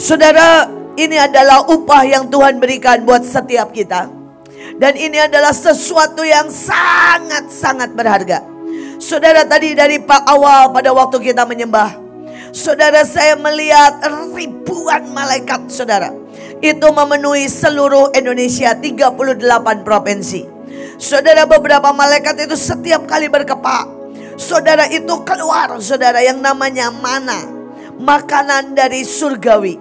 Saudara, ini adalah upah yang Tuhan berikan buat setiap kita. Dan ini adalah sesuatu yang sangat-sangat berharga. Saudara, tadi dari awal pada waktu kita menyembah, saudara, saya melihat ribuan malaikat, saudara. Itu memenuhi seluruh Indonesia, 38 provinsi. Saudara, beberapa malaikat itu setiap kali berkepak, saudara, itu keluar, saudara, yang namanya mana, makanan dari surgawi.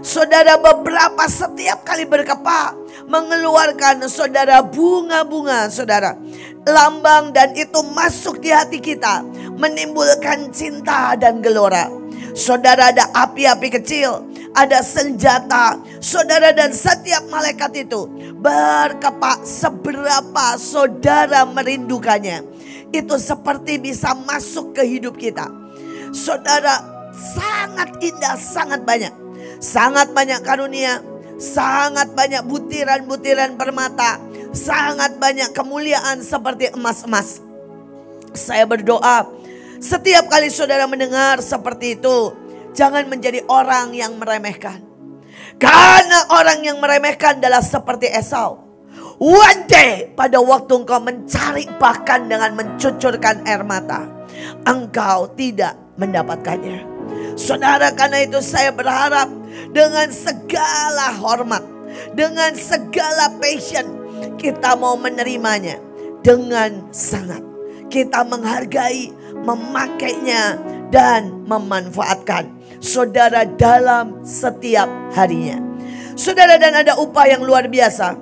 Saudara, beberapa setiap kali berkepak mengeluarkan, saudara, bunga-bunga, saudara, lambang, dan itu masuk di hati kita, menimbulkan cinta dan gelora. Saudara, ada api-api kecil, ada senjata, saudara, dan setiap malaikat itu berkepak. Seberapa saudara merindukannya, itu seperti bisa masuk ke hidup kita. Saudara, sangat indah, sangat banyak karunia, sangat banyak butiran-butiran permata, sangat banyak kemuliaan seperti emas-emas. Saya berdoa, setiap kali saudara mendengar seperti itu, jangan menjadi orang yang meremehkan. Karena orang yang meremehkan adalah seperti Esau. One day, pada waktu engkau mencari bahkan dengan mencucurkan air mata, engkau tidak mendapatkannya. Saudara, karena itu saya berharap dengan segala hormat, dengan segala passion, kita mau menerimanya dengan sangat. Kita menghargai, memakainya, dan memanfaatkan, saudara, dalam setiap harinya. Saudara, dan ada upah yang luar biasa.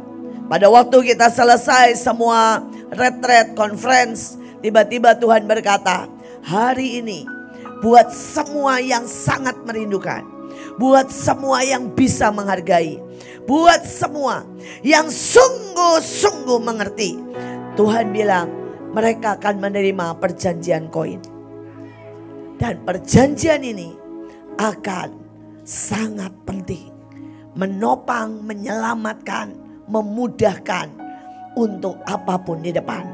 Pada waktu kita selesai semua retreat, conference, tiba-tiba Tuhan berkata, hari ini buat semua yang sangat merindukan, buat semua yang bisa menghargai, buat semua yang sungguh-sungguh mengerti, Tuhan bilang mereka akan menerima perjanjian koin. Dan perjanjian ini akan sangat penting, menopang, menyelamatkan, memudahkan untuk apapun di depan.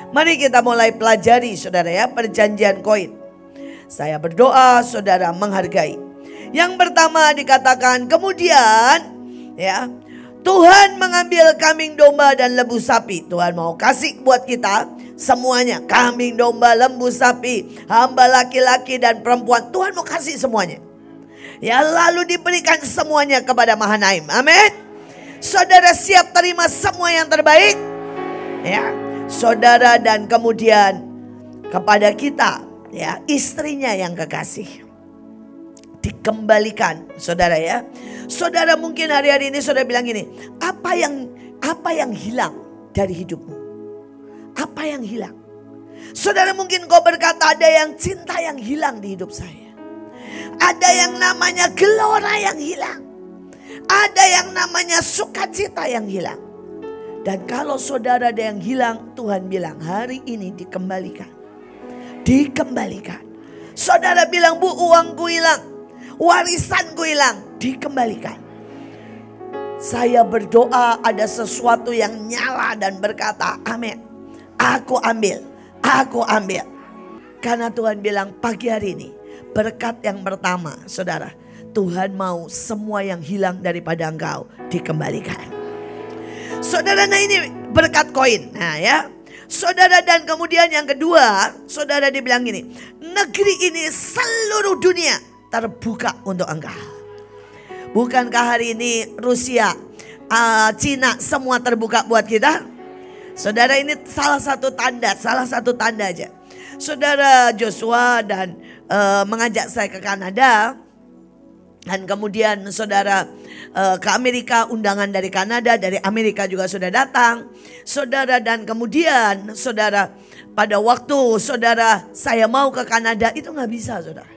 Mari kita mulai pelajari, saudara, ya, perjanjian koin. Saya berdoa saudara menghargai. Yang pertama dikatakan, kemudian ya, Tuhan mengambil kambing domba dan lembu sapi. Tuhan mau kasih buat kita semuanya, kambing domba, lembu sapi, hamba laki-laki dan perempuan. Tuhan mau kasih semuanya. Ya, lalu diberikan semuanya kepada Mahanaim. Amin. Saudara siap terima semua yang terbaik? Ya, saudara, dan kemudian kepada kita, ya, istrinya yang kekasih dikembalikan, saudara, ya. Saudara, mungkin hari-hari ini saudara bilang gini, apa yang hilang dari hidupmu? Apa yang hilang? Saudara, mungkin kau berkata, ada yang cinta yang hilang di hidup saya. Ada yang namanya gelora yang hilang. Ada yang namanya sukacita yang hilang. Dan kalau saudara ada yang hilang, Tuhan bilang hari ini dikembalikan. Dikembalikan. Saudara bilang, Bu, uangku hilang, warisanku hilang, dikembalikan. Saya berdoa ada sesuatu yang nyala dan berkata, amin. Aku ambil, aku ambil. Karena Tuhan bilang pagi hari ini, berkat yang pertama, saudara, Tuhan mau semua yang hilang daripada engkau dikembalikan. Saudara, nah ini berkat koin. Nah, ya. Saudara, dan kemudian yang kedua, saudara dibilang gini, negeri ini seluruh dunia terbuka untuk engkau. Bukankah hari ini Rusia, Cina semua terbuka buat kita? Saudara, ini salah satu tanda aja. Saudara Joshua dan mengajak saya ke Kanada. Dan kemudian saudara ke Amerika, undangan dari Kanada, dari Amerika juga sudah datang. Saudara, dan kemudian saudara, pada waktu saudara saya mau ke Kanada itu gak bisa, saudara.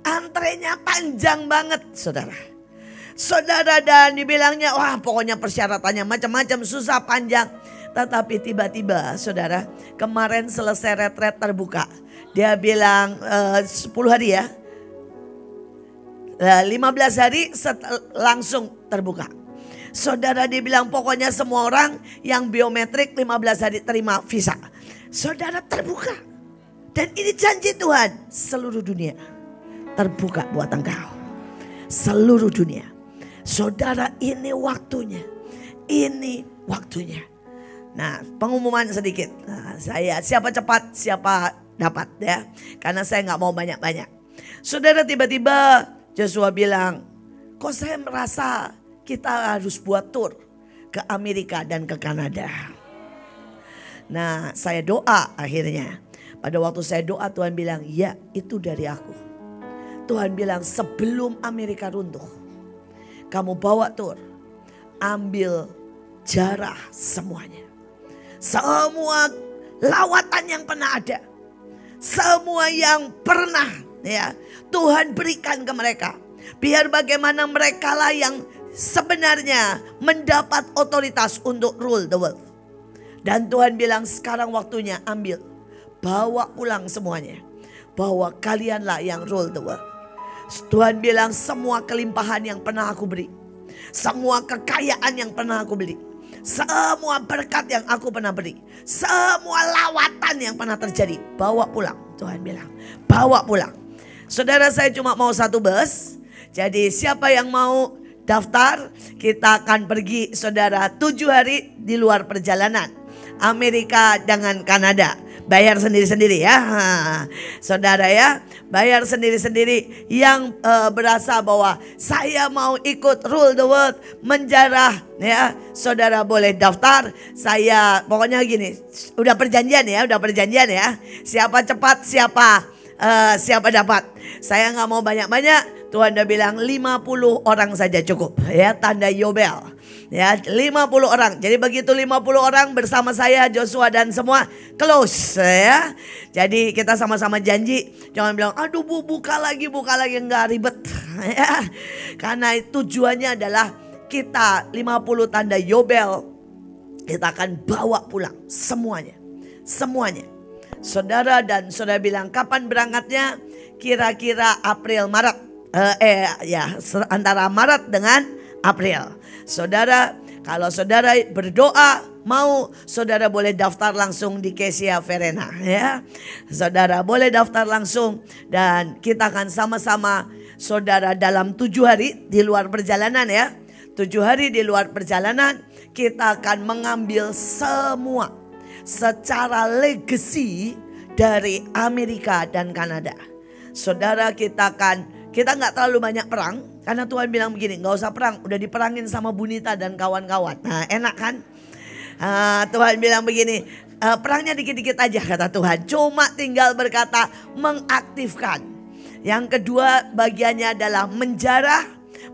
Antrenya panjang banget, saudara. Saudara, dan dibilangnya, wah pokoknya persyaratannya macam-macam, susah, panjang. Tetapi tiba-tiba saudara, kemarin selesai retret terbuka. Dia bilang 10 hari ya. 15 hari langsung terbuka. Saudara, dibilang pokoknya semua orang yang biometrik 15 hari terima visa. Saudara, terbuka. Dan ini janji Tuhan, seluruh dunia terbuka buat engkau. seluruh dunia. Saudara, ini waktunya. Ini waktunya. Nah, pengumuman sedikit. Nah, siapa cepat, siapa dapat ya. Karena saya nggak mau banyak-banyak. Saudara, tiba-tiba Joshua bilang, kok saya merasa kita harus buat tur ke Amerika dan ke Kanada. Nah, saya doa akhirnya. Pada waktu saya doa, Tuhan bilang, ya itu dari aku. Tuhan bilang, sebelum Amerika runtuh, kamu bawa tur, ambil jarah semuanya. Semua lawatan yang pernah ada, semua yang pernah ya Tuhan berikan ke mereka. Biar bagaimana mereka lah yang sebenarnya mendapat otoritas untuk rule the world. Dan Tuhan bilang, sekarang waktunya ambil, bawa pulang semuanya, bahwa kalianlah yang rule the world. Tuhan bilang, semua kelimpahan yang pernah aku beri, semua kekayaan yang pernah aku beri, semua berkat yang aku pernah beri, semua lawatan yang pernah terjadi, bawa pulang. Tuhan bilang, bawa pulang. Saudara, saya cuma mau satu bus. Jadi siapa yang mau daftar, kita akan pergi saudara 7 hari di luar perjalanan. Amerika dengan Kanada. Bayar sendiri-sendiri ya. Saudara ya, bayar sendiri-sendiri. Yang berasa bahwa saya mau ikut rule the world, menjarah ya. Saudara boleh daftar. Saya pokoknya gini, udah perjanjian ya. Siapa cepat, siapa dapat. Saya nggak mau banyak-banyak. Tuhan udah bilang 50 orang saja cukup ya, tanda Yobel. Ya, 50 orang. Jadi begitu 50 orang bersama saya, Joshua dan semua close ya. Jadi kita sama-sama janji, jangan bilang aduh Bu buka lagi enggak, ribet ya. Karena tujuannya adalah kita 50 tanda Yobel kita akan bawa pulang semuanya. Saudara, dan saudara bilang kapan berangkatnya? Kira-kira April Maret. Antara Maret dengan April. Saudara, kalau saudara berdoa mau, saudara boleh daftar langsung di Kesia Verena ya. Saudara boleh daftar langsung dan kita akan sama-sama saudara dalam 7 hari di luar perjalanan ya. 7 hari di luar perjalanan kita akan mengambil semua secara legacy dari Amerika dan Kanada. Saudara, kita nggak terlalu banyak perang karena Tuhan bilang begini, nggak usah perang, udah diperangin sama Bunita dan kawan-kawan. Nah, enak kan? Tuhan bilang begini, perangnya dikit-dikit aja kata Tuhan, cuma tinggal berkata mengaktifkan. Yang kedua bagiannya adalah menjarah,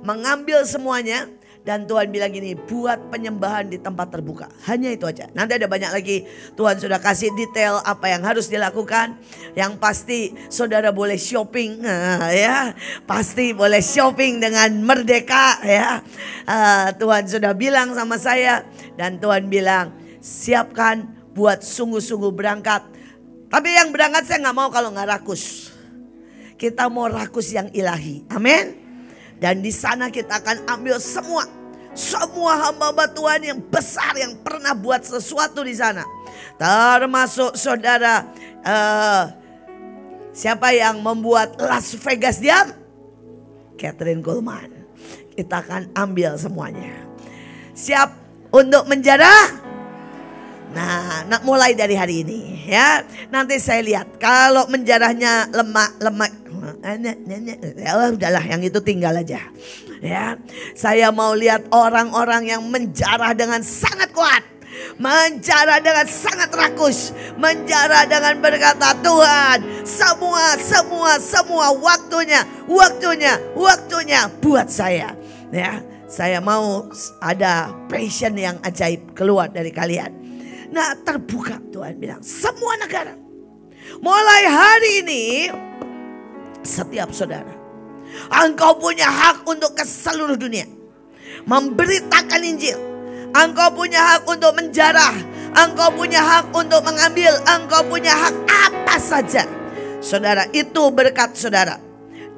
mengambil semuanya. Dan Tuhan bilang gini, buat penyembahan di tempat terbuka. Hanya itu aja. Nanti ada banyak lagi. Tuhan sudah kasih detail apa yang harus dilakukan. Yang pasti saudara boleh shopping ya. Pasti boleh shopping dengan merdeka ya. Tuhan sudah bilang sama saya. Dan Tuhan bilang, siapkan buat sungguh-sungguh berangkat. Tapi yang berangkat saya gak mau kalau gak rakus. Kita mau rakus yang ilahi. Amin. Dan di sana kita akan ambil semua hamba-hamba Tuhan yang besar yang pernah buat sesuatu di sana. Termasuk saudara, siapa yang membuat Las Vegas Diam? Kathryn Kuhlman. Kita akan ambil semuanya. Siap untuk menjarah? Nah, mulai dari hari ini ya. Nanti saya lihat kalau menjarahnya lemak. Ya udahlah, yang itu tinggal aja. Ya, saya mau lihat orang-orang yang menjarah dengan sangat kuat, menjarah dengan sangat rakus, menjarah dengan berkata Tuhan, semua waktunya buat saya. Ya, saya mau ada passion yang ajaib keluar dari kalian. Nah, terbuka Tuhan bilang semua negara. Mulai hari ini setiap saudara, engkau punya hak untuk ke seluruh dunia memberitakan Injil. Engkau punya hak untuk menjarah, engkau punya hak untuk mengambil, engkau punya hak apa saja. Saudara, itu berkat saudara.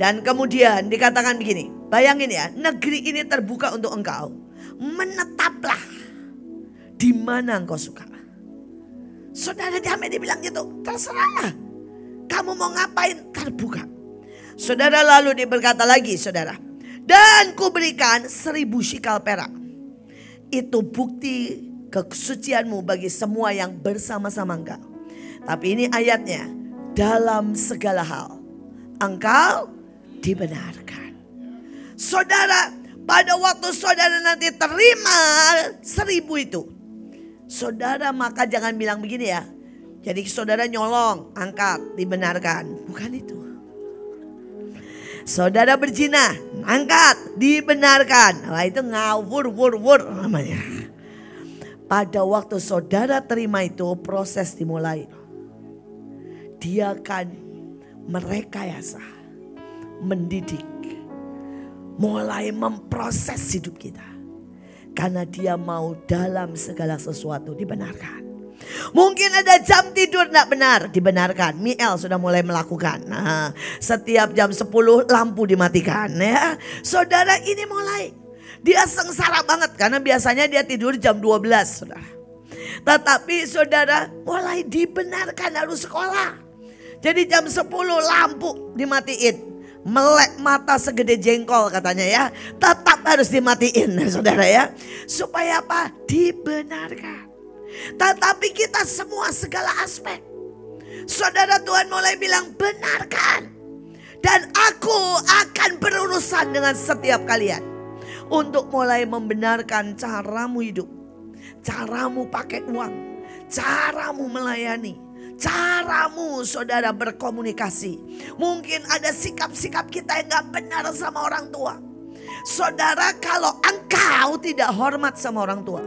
Dan kemudian dikatakan begini, bayangin ya, negeri ini terbuka untuk engkau. Menetaplah di mana engkau suka. Saudara, Damai dibilang gitu, terserah kamu mau ngapain, terbuka. Saudara, lalu berkata lagi saudara, Dan kuberikan 1000 shikal perak. Itu bukti kesucianmu bagi semua yang bersama-sama engkau. Tapi ini ayatnya, dalam segala hal engkau dibenarkan. Saudara, pada waktu saudara nanti terima 1000 itu, saudara maka jangan bilang begini ya, jadi saudara nyolong, angkat, dibenarkan. Bukan itu. Saudara berzina, angkat, dibenarkan. Nah, itu ngawur namanya. Pada waktu saudara terima itu, proses dimulai. Dia akan merekayasa, mendidik, mulai memproses hidup kita. Karena dia mau dalam segala sesuatu dibenarkan. Mungkin ada jam tidur tidak benar, dibenarkan. Miel sudah mulai melakukan. Nah, setiap jam 10 lampu dimatikan ya. Saudara ini mulai. Dia sengsara banget karena biasanya dia tidur jam 12, saudara. Tetapi saudara mulai dibenarkan harus sekolah. Jadi jam 10 lampu dimatiin. Melek mata segede jengkol katanya ya. Tetap harus dimatiin saudara ya. Supaya apa? Dibenarkan. Tetapi kita semua segala aspek. Saudara, Tuhan mulai bilang benarkan. Dan aku akan berurusan dengan setiap kalian. Untuk mulai membenarkan caramu hidup. Caramu pakai uang. Caramu melayani. Caramu saudara berkomunikasi. Mungkin ada sikap-sikap kita yang gak benar sama orang tua. Saudara, kalau engkau tidak hormat sama orang tua,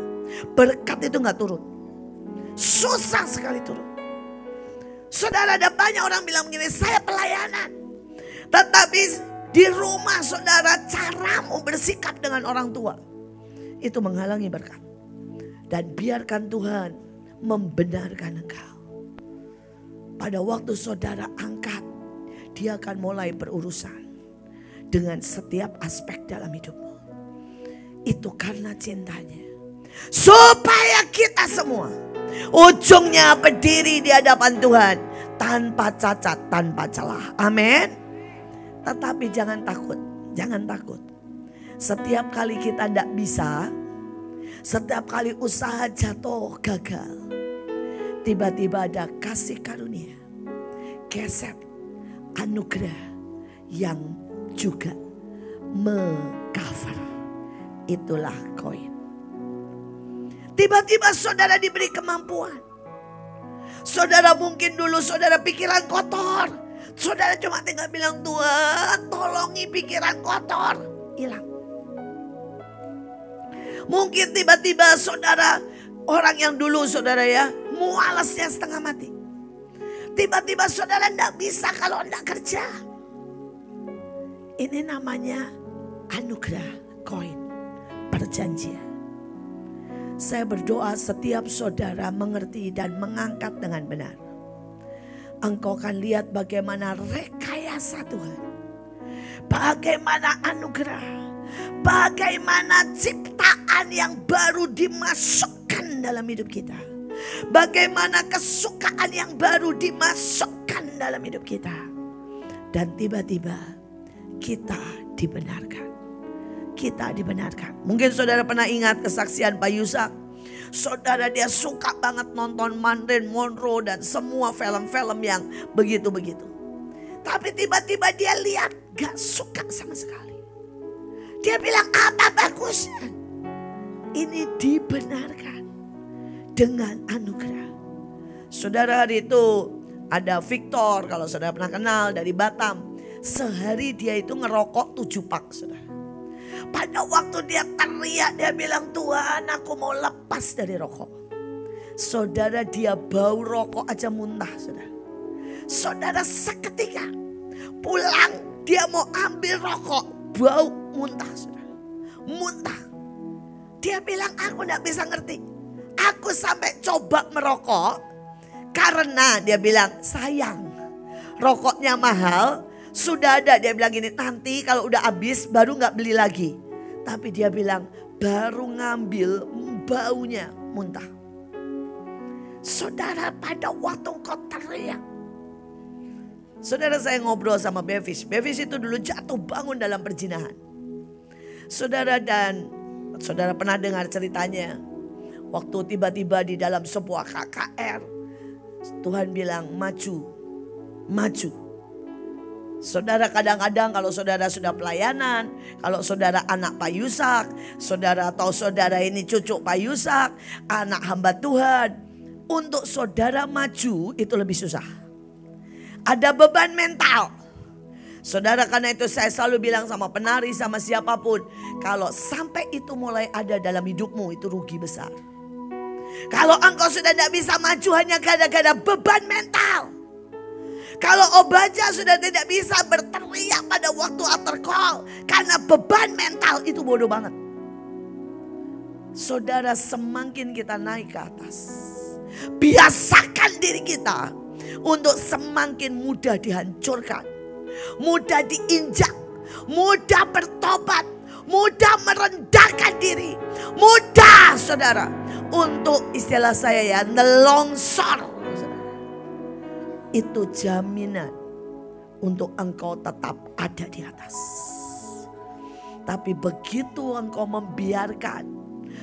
berkat itu gak turun. Susah sekali turun. Saudara, ada banyak orang bilang begini, saya pelayanan. Tetapi di rumah saudara caramu bersikap dengan orang tua, itu menghalangi berkat. Dan biarkan Tuhan membenarkan engkau. Pada waktu saudara angkat, dia akan mulai berurusan dengan setiap aspek dalam hidupmu. Itu karena cintanya. Supaya kita semua ujungnya berdiri di hadapan Tuhan tanpa cacat, tanpa celah. Amin. Tetapi jangan takut, jangan takut. Setiap kali kita tidak bisa, setiap kali usaha jatuh gagal, tiba-tiba ada kasih karunia, keset, anugerah yang juga mengcover. Itulah koin. Tiba-tiba saudara diberi kemampuan. Saudara mungkin dulu saudara pikiran kotor. Saudara cuma tinggal bilang, Tuhan tolongi pikiran kotor. Hilang. Mungkin tiba-tiba saudara, orang yang dulu saudara ya, mualasnya setengah mati. Tiba-tiba saudara tidak bisa kalau tidak kerja. Ini namanya anugerah koin perjanjian. Saya berdoa setiap saudara mengerti dan mengangkat dengan benar. Engkau akan lihat bagaimana rekayasa Tuhan. Bagaimana anugerah. Bagaimana ciptaan yang baru dimasukkan dalam hidup kita. Bagaimana kesukaan yang baru dimasukkan dalam hidup kita. Dan tiba-tiba kita dibenarkan. Kita dibenarkan. Mungkin saudara pernah ingat kesaksian Pak Yusak. Saudara dia suka banget nonton Marilyn Monroe dan semua film-film yang begitu-begitu. Tapi tiba-tiba dia lihat gak suka sama sekali. Dia bilang apa bagusnya? Ini dibenarkan dengan anugerah. Saudara, hari itu ada Victor, kalau saudara pernah kenal, dari Batam. Sehari dia itu ngerokok 7 pak saudara. Pada waktu dia teriak, dia bilang, Tuhan aku mau lepas dari rokok. Saudara, dia bau rokok aja muntah saudara. Saudara, seketika pulang dia mau ambil rokok, bau muntah saudara. Muntah. Dia bilang aku gak bisa ngerti. Aku sampai coba merokok karena dia bilang sayang. Rokoknya mahal. Sudah ada, dia bilang gini, nanti kalau udah habis baru gak beli lagi. Tapi dia bilang baru ngambil baunya muntah. Saudara, pada waktu kau teriak. Saudara, saya ngobrol sama Bevis. Bevis itu dulu jatuh bangun dalam perzinahan. Saudara, dan saudara pernah dengar ceritanya. Waktu tiba-tiba di dalam sebuah KKR, Tuhan bilang maju, maju. Saudara, kadang-kadang kalau saudara sudah pelayanan, kalau saudara anak Pak Yusak, saudara atau saudara ini cucu Pak Yusak, anak hamba Tuhan, untuk saudara maju itu lebih susah. Ada beban mental. Saudara, karena itu saya selalu bilang sama penari, sama siapapun, kalau sampai itu mulai ada dalam hidupmu, itu rugi besar. Kalau engkau sudah tidak bisa maju hanya gara-gara beban mental. Kalau Obaja sudah tidak bisa berteriak pada waktu altar call karena beban mental, itu bodoh banget. Saudara, semakin kita naik ke atas, biasakan diri kita untuk semakin mudah dihancurkan, mudah diinjak, mudah bertobat, mudah merendahkan diri, mudah saudara untuk istilah saya ya, nelongsor. Itu jaminan untuk engkau tetap ada di atas. Tapi begitu engkau membiarkan,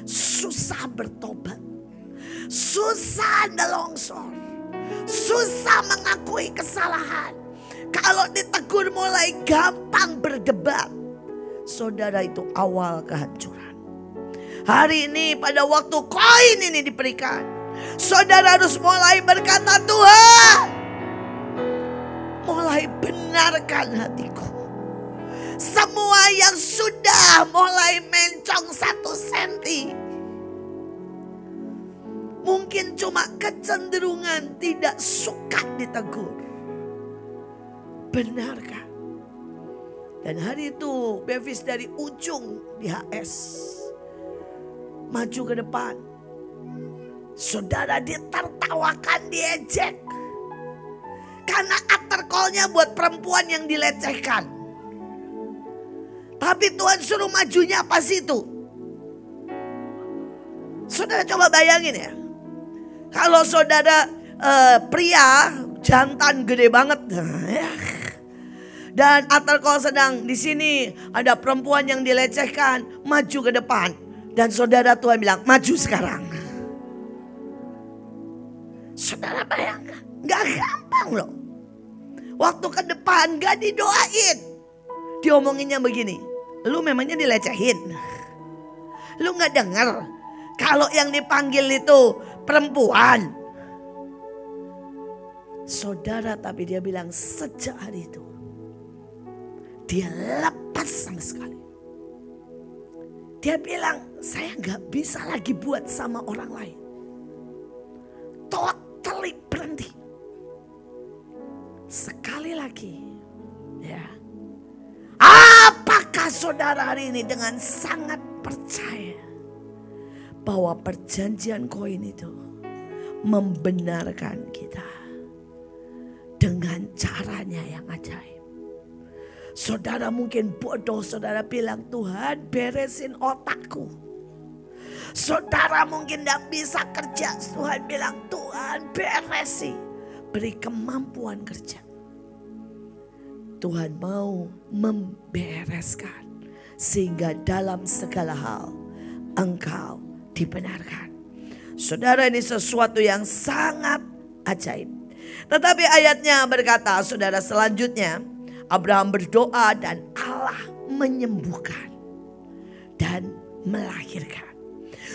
susah bertobat, susah nelongsor, susah mengakui kesalahan, kalau ditegur mulai gampang berdebat, saudara, itu awal kehancuran. Hari ini pada waktu koin ini diberikan, saudara harus mulai berkata, Tuhan, mulai benarkan hatiku. Semua yang sudah mulai mencong 1 senti, mungkin cuma kecenderungan tidak suka ditegur, benarkan. Dan hari itu Bevis dari ujung di HS maju ke depan. Saudara, ditertawakan, diejek. Karena altar call-nya buat perempuan yang dilecehkan. Tapi Tuhan suruh majunya pas itu. Saudara coba bayangin ya. Kalau saudara pria jantan gede banget. Dan altar call sedang di sini, ada perempuan yang dilecehkan, maju ke depan. Dan saudara, Tuhan bilang maju sekarang. Saudara bayangkan, gak gampang loh. Waktu ke depan gak didoain, diomonginnya begini, lu memangnya dilecehin? Lu gak dengar kalau yang dipanggil itu perempuan? Saudara, tapi dia bilang sejak hari itu dia lepas sama sekali. Dia bilang, saya gak bisa lagi buat sama orang lain. Totally berhenti. Sekali lagi, ya. Apakah saudara hari ini dengan sangat percaya bahwa perjanjian koin itu membenarkan kita dengan caranya yang ajaib? Saudara mungkin bodoh, saudara bilang, Tuhan beresin otakku. Saudara mungkin tidak bisa kerja, Tuhan bilang, Tuhan beresi, beri kemampuan kerja. Tuhan mau membereskan sehingga dalam segala hal engkau dibenarkan. Saudara, ini sesuatu yang sangat ajaib. Tetapi ayatnya berkata, saudara, selanjutnya Abraham berdoa dan Allah menyembuhkan dan melahirkan.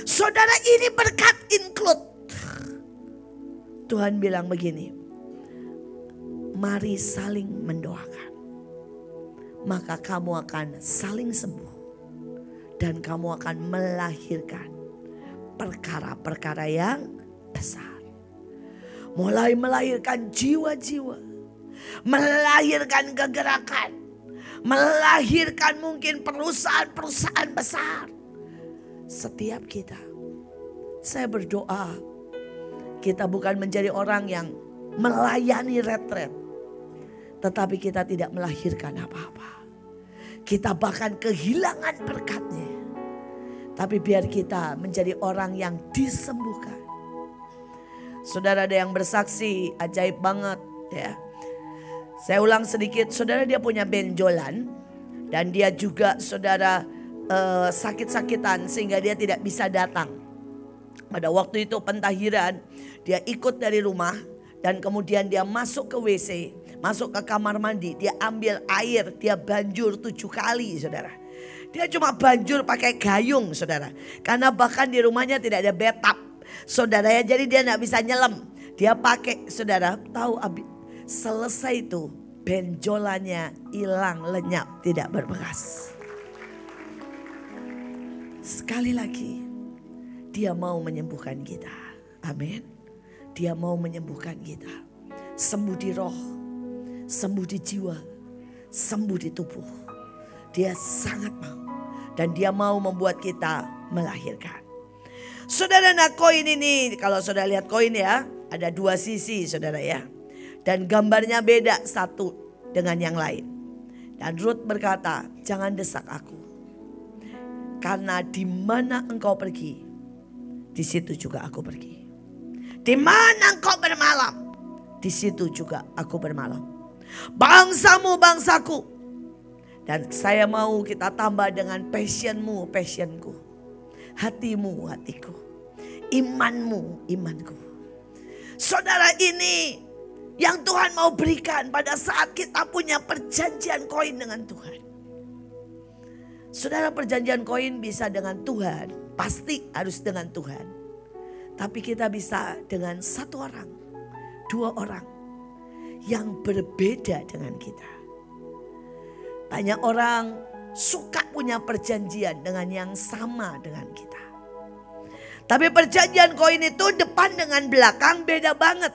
Saudara, ini berkat include. Tuhan bilang begini, mari saling mendoakan, maka kamu akan saling sembuh dan kamu akan melahirkan perkara-perkara yang besar. Mulai melahirkan jiwa-jiwa, melahirkan kegerakan, melahirkan mungkin perusahaan-perusahaan besar. Setiap kita, saya berdoa, kita bukan menjadi orang yang melayani retret, tetapi kita tidak melahirkan apa-apa. Kita bahkan kehilangan berkatnya, tapi biar kita menjadi orang yang disembuhkan. Saudara, ada yang bersaksi ajaib banget ya. Saya ulang sedikit, saudara, dia punya benjolan dan dia juga, saudara, sakit-sakitan sehingga dia tidak bisa datang. Pada waktu itu pentahiran, dia ikut dari rumah dan kemudian dia masuk ke WC, masuk ke kamar mandi, dia ambil air, dia banjur 7 kali, saudara. Dia cuma banjur pakai gayung, saudara. Karena bahkan di rumahnya tidak ada bathtub, saudara ya. Jadi dia tidak bisa nyelam. Dia pakai, saudara, tahu selesai itu benjolannya hilang, lenyap, tidak berbekas. Sekali lagi, dia mau menyembuhkan kita. Amin. Dia mau menyembuhkan kita. Sembuh di roh, sembuh di jiwa, sembuh di tubuh. Dia sangat mau. Dan dia mau membuat kita melahirkan. Saudara, nah koin ini, kalau saudara lihat koin ya, ada 2 sisi, saudara ya. Dan gambarnya beda satu dengan yang lain. Dan Ruth berkata, jangan desak aku. Karena di mana engkau pergi, di situ juga aku pergi. Di mana engkau bermalam, di situ juga aku bermalam. Bangsamu, bangsaku. Dan saya mau kita tambah dengan passionmu, passionku. Hatimu, hatiku. Imanmu, imanku. Saudara, ini yang Tuhan mau berikan pada saat kita punya perjanjian koin dengan Tuhan. Saudara, perjanjian koin bisa dengan Tuhan, pasti harus dengan Tuhan. Tapi kita bisa dengan 1 orang, 2 orang yang berbeda dengan kita. Banyak orang suka punya perjanjian dengan yang sama dengan kita. Tapi perjanjian koin itu depan dengan belakang beda banget.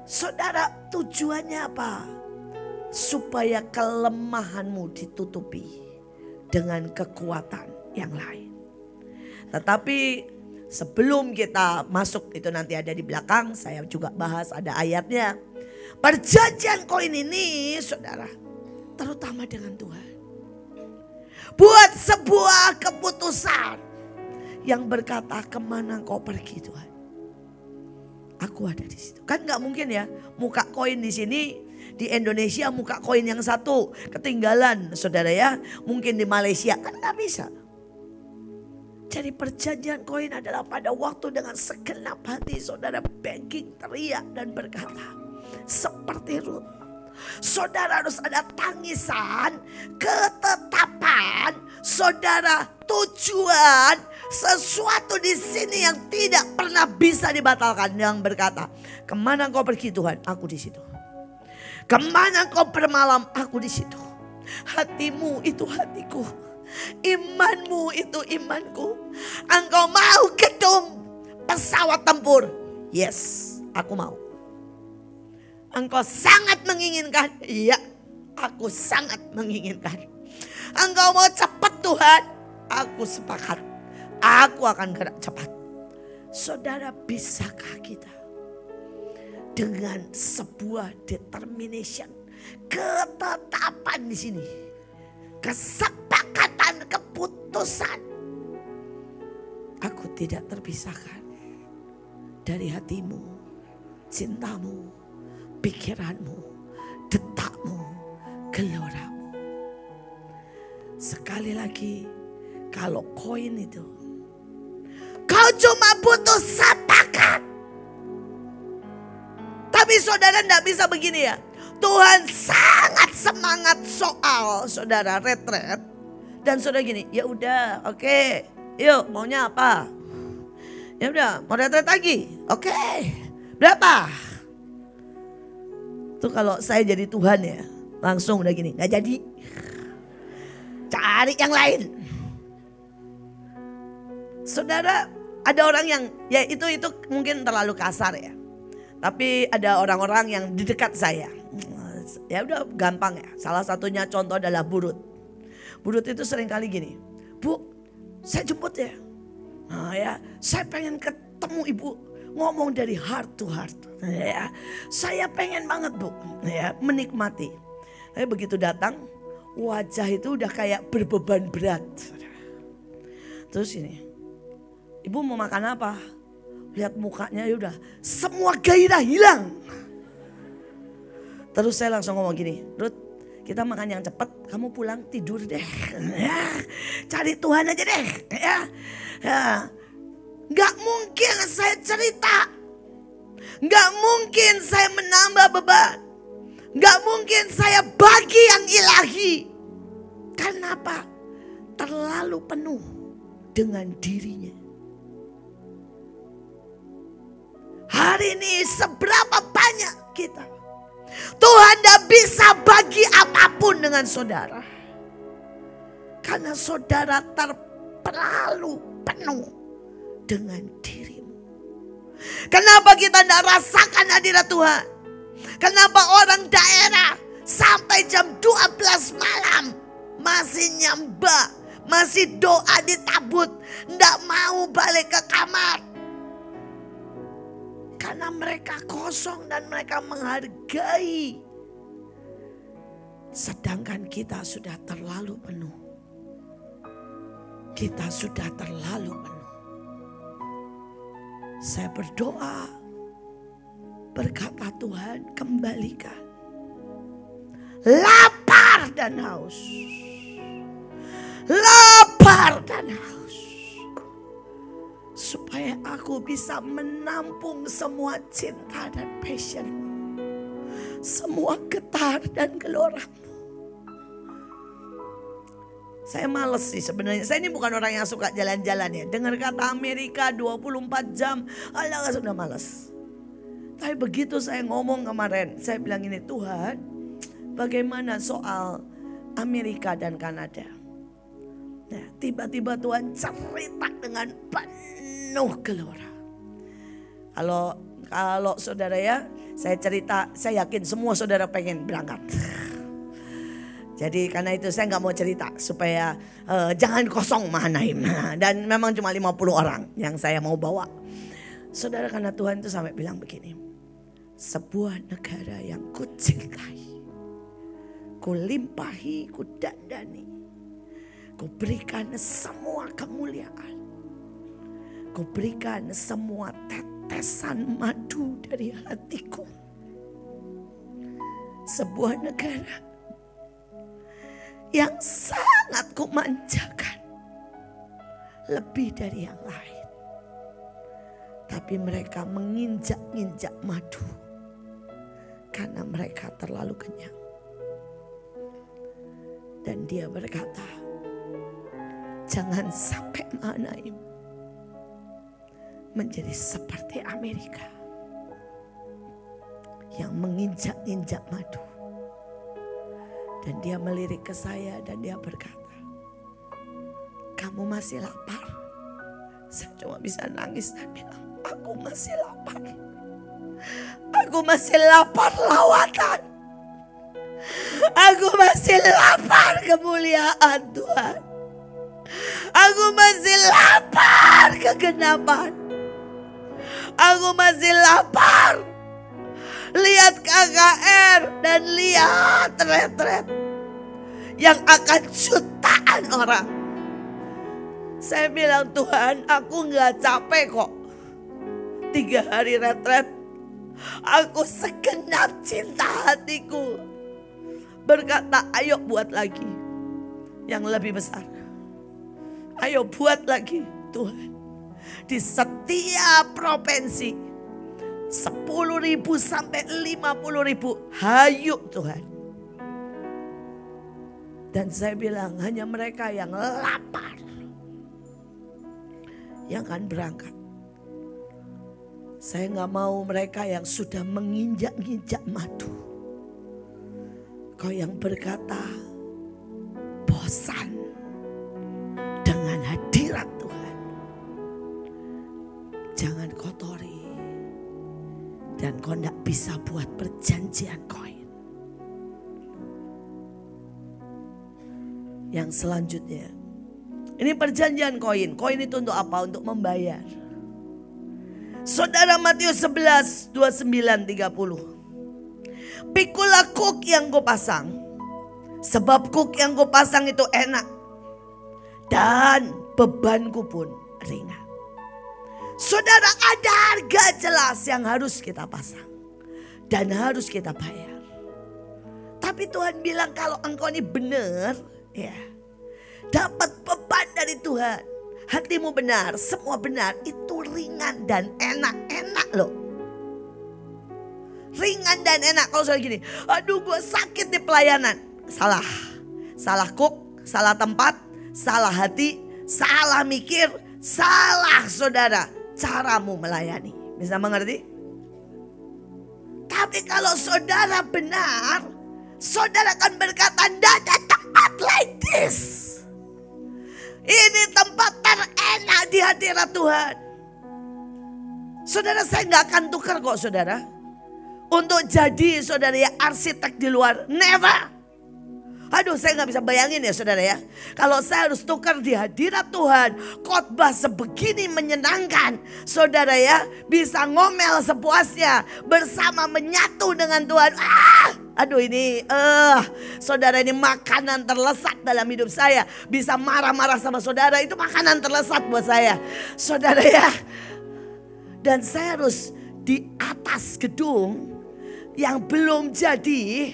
Saudara, tujuannya apa? Supaya kelemahanmu ditutupi dengan kekuatan yang lain. Tetapi sebelum kita masuk, itu nanti ada di belakang, saya juga bahas, ada ayatnya. Perjanjian koin ini, saudara, terutama dengan Tuhan. Buat sebuah keputusan yang berkata, kemana kau pergi Tuhan? Aku ada di situ. Kan nggak mungkin ya, muka koin di sini. Di Indonesia muka koin yang satu ketinggalan, saudara ya. Mungkin di Malaysia, kan gak bisa. Jadi perjanjian koin adalah pada waktu dengan segenap hati saudara begging, teriak dan berkata seperti Ruth. Saudara harus ada tangisan, ketetapan, saudara, tujuan, sesuatu di sini yang tidak pernah bisa dibatalkan, yang berkata, kemana kau pergi Tuhan? Aku di situ. Kemana kau bermalam, aku di situ. Hatimu itu hatiku. Imanmu itu imanku. Engkau mau gedung pesawat tempur? Yes, aku mau. Engkau sangat menginginkan? Iya, aku sangat menginginkan. Engkau mau cepat Tuhan? Aku sepakat. Aku akan gerak cepat. Saudara, bisakah kita dengan sebuah determination, ketetapan di sini, kesepakatan, keputusan, aku tidak terpisahkan dari hatimu, cintamu, pikiranmu, detakmu, geloramu. Sekali lagi, kalau koin itu kau cuma butuh sepakat. Tapi saudara tidak bisa begini ya. Tuhan sangat semangat soal saudara retret. Dan saudara gini, ya udah, oke, yuk maunya apa? Ya udah, mau retret lagi? Oke, berapa? Tuh kalau saya jadi Tuhan ya, langsung udah gini, nggak jadi. Cari yang lain. Saudara, ada orang yang ya itu mungkin terlalu kasar ya. Tapi ada orang-orang yang di dekat saya. Ya udah gampang ya. Salah satunya contoh adalah Burut. Burut itu sering kali gini. Bu, saya jemput ya. Nah ya, saya pengen ketemu ibu. Ngomong dari heart to heart. Ya, saya pengen banget Bu. Ya, menikmati. Tapi begitu datang, wajah itu udah kayak berbeban berat. Terus ini, ibu mau makan apa? Lihat mukanya ya udah semua gairah hilang. Terus saya langsung ngomong gini, Ruth, kita makan yang cepat, kamu pulang tidur deh. Ya, cari Tuhan aja deh. Ya. Gak mungkin saya cerita. Gak mungkin saya menambah beban. Gak mungkin saya bagi yang ilahi. Kenapa? Terlalu penuh dengan dirinya. Hari ini seberapa banyak kita, Tuhan tidak bisa bagi apapun dengan saudara. Karena saudara terlalu penuh dengan dirimu. Kenapa kita tidak rasakan hadirat Tuhan? Kenapa orang daerah sampai jam 12 malam masih nyembah, masih doa di tabut, tidak mau balik ke kamar? Karena mereka kosong dan mereka menghargai. Sedangkan kita sudah terlalu penuh. Kita sudah terlalu penuh. Saya berdoa, berkata Tuhan, kembalikan lapar dan haus. Lapar dan haus. Supaya aku bisa menampung semua cinta dan passion, semua getar dan geloramu. Saya males sih sebenarnya. Saya ini bukan orang yang suka jalan-jalan ya. Dengar kata Amerika 24 jam, alah sudah males. Tapi begitu saya ngomong kemarin, saya bilang ini, Tuhan, bagaimana soal Amerika dan Kanada? Nah, tiba-tiba Tuhan cerita dengan penuh gelora. Kalau saudara ya, saya cerita, saya yakin semua saudara pengen berangkat. Jadi karena itu saya nggak mau cerita supaya jangan kosong Mahanaim. Dan memang cuma 50 orang yang saya mau bawa. Saudara, karena Tuhan itu sampai bilang begini, sebuah negara yang ku cintai, ku limpahi, ku dandani. Ku berikan semua kemuliaan. Ku berikan semua tetesan madu dari hatiku. Sebuah negara yang sangat ku manjakan. Lebih dari yang lain. Tapi mereka menginjak-injak madu. Karena mereka terlalu kenyang. Dan dia berkata, jangan sampai Mahanaim menjadi seperti Amerika yang menginjak-injak madu. Dan dia melirik ke saya dan dia berkata, kamu masih lapar? Saya cuma bisa nangis dan bilang, aku masih lapar. Aku masih lapar lawatan. Aku masih lapar kemuliaan Tuhan. Aku masih lapar kegenapan. Aku masih lapar lihat KKR dan lihat retret yang akan jutaan orang. Saya bilang, Tuhan, aku gak capek kok 3 hari retret. Aku segenap cinta hatiku berkata, ayo buat lagi yang lebih besar. Ayo buat lagi Tuhan. Di setiap provinsi 10.000 sampai 50.000. Hayu Tuhan. Dan saya bilang hanya mereka yang lapar yang akan berangkat. Saya gak mau mereka yang sudah menginjak-injak madu. Kau yang berkata bosan dengan hadirat Tuhan. Jangan kotori. Dan kau tidak bisa buat perjanjian koin. Yang selanjutnya. Ini perjanjian koin. Koin itu untuk apa? Untuk membayar. Saudara, Matius 11, 29, 30. Pikulah kuk yang kau pasang. Sebab kuk yang kau pasang itu enak. Dan bebanku pun ringan. Saudara, ada harga jelas yang harus kita pasang. Dan harus kita bayar. Tapi Tapi Tuhan bilang kalau engkau ini benar, ya, dapat beban dari Tuhan, hatimu benar, semua benar, itu ringan dan enak loh. Ringan dan enak. Kalau saya gini, aduh gue sakit di pelayanan. Salah cook, salah tempat, salah hati, salah mikir, salah saudara caramu melayani. Bisa mengerti? Tapi kalau saudara benar, saudara akan berkata, tidak ada tempat like this. Ini tempat terenak di hadirat Tuhan. Saudara, saya gak akan tukar kok saudara. Untuk jadi saudara ya arsitek di luar, never. Aduh, saya gak bisa bayangin ya saudara ya. Kalau saya harus tukar di hadirat Tuhan, khotbah sebegini menyenangkan. Saudara ya, bisa ngomel sepuasnya, bersama menyatu dengan Tuhan. Aduh ini, saudara, ini makanan terlezat dalam hidup saya. Bisa marah-marah sama saudara, itu makanan terlezat buat saya. Saudara ya, dan saya harus di atas gedung yang belum jadi.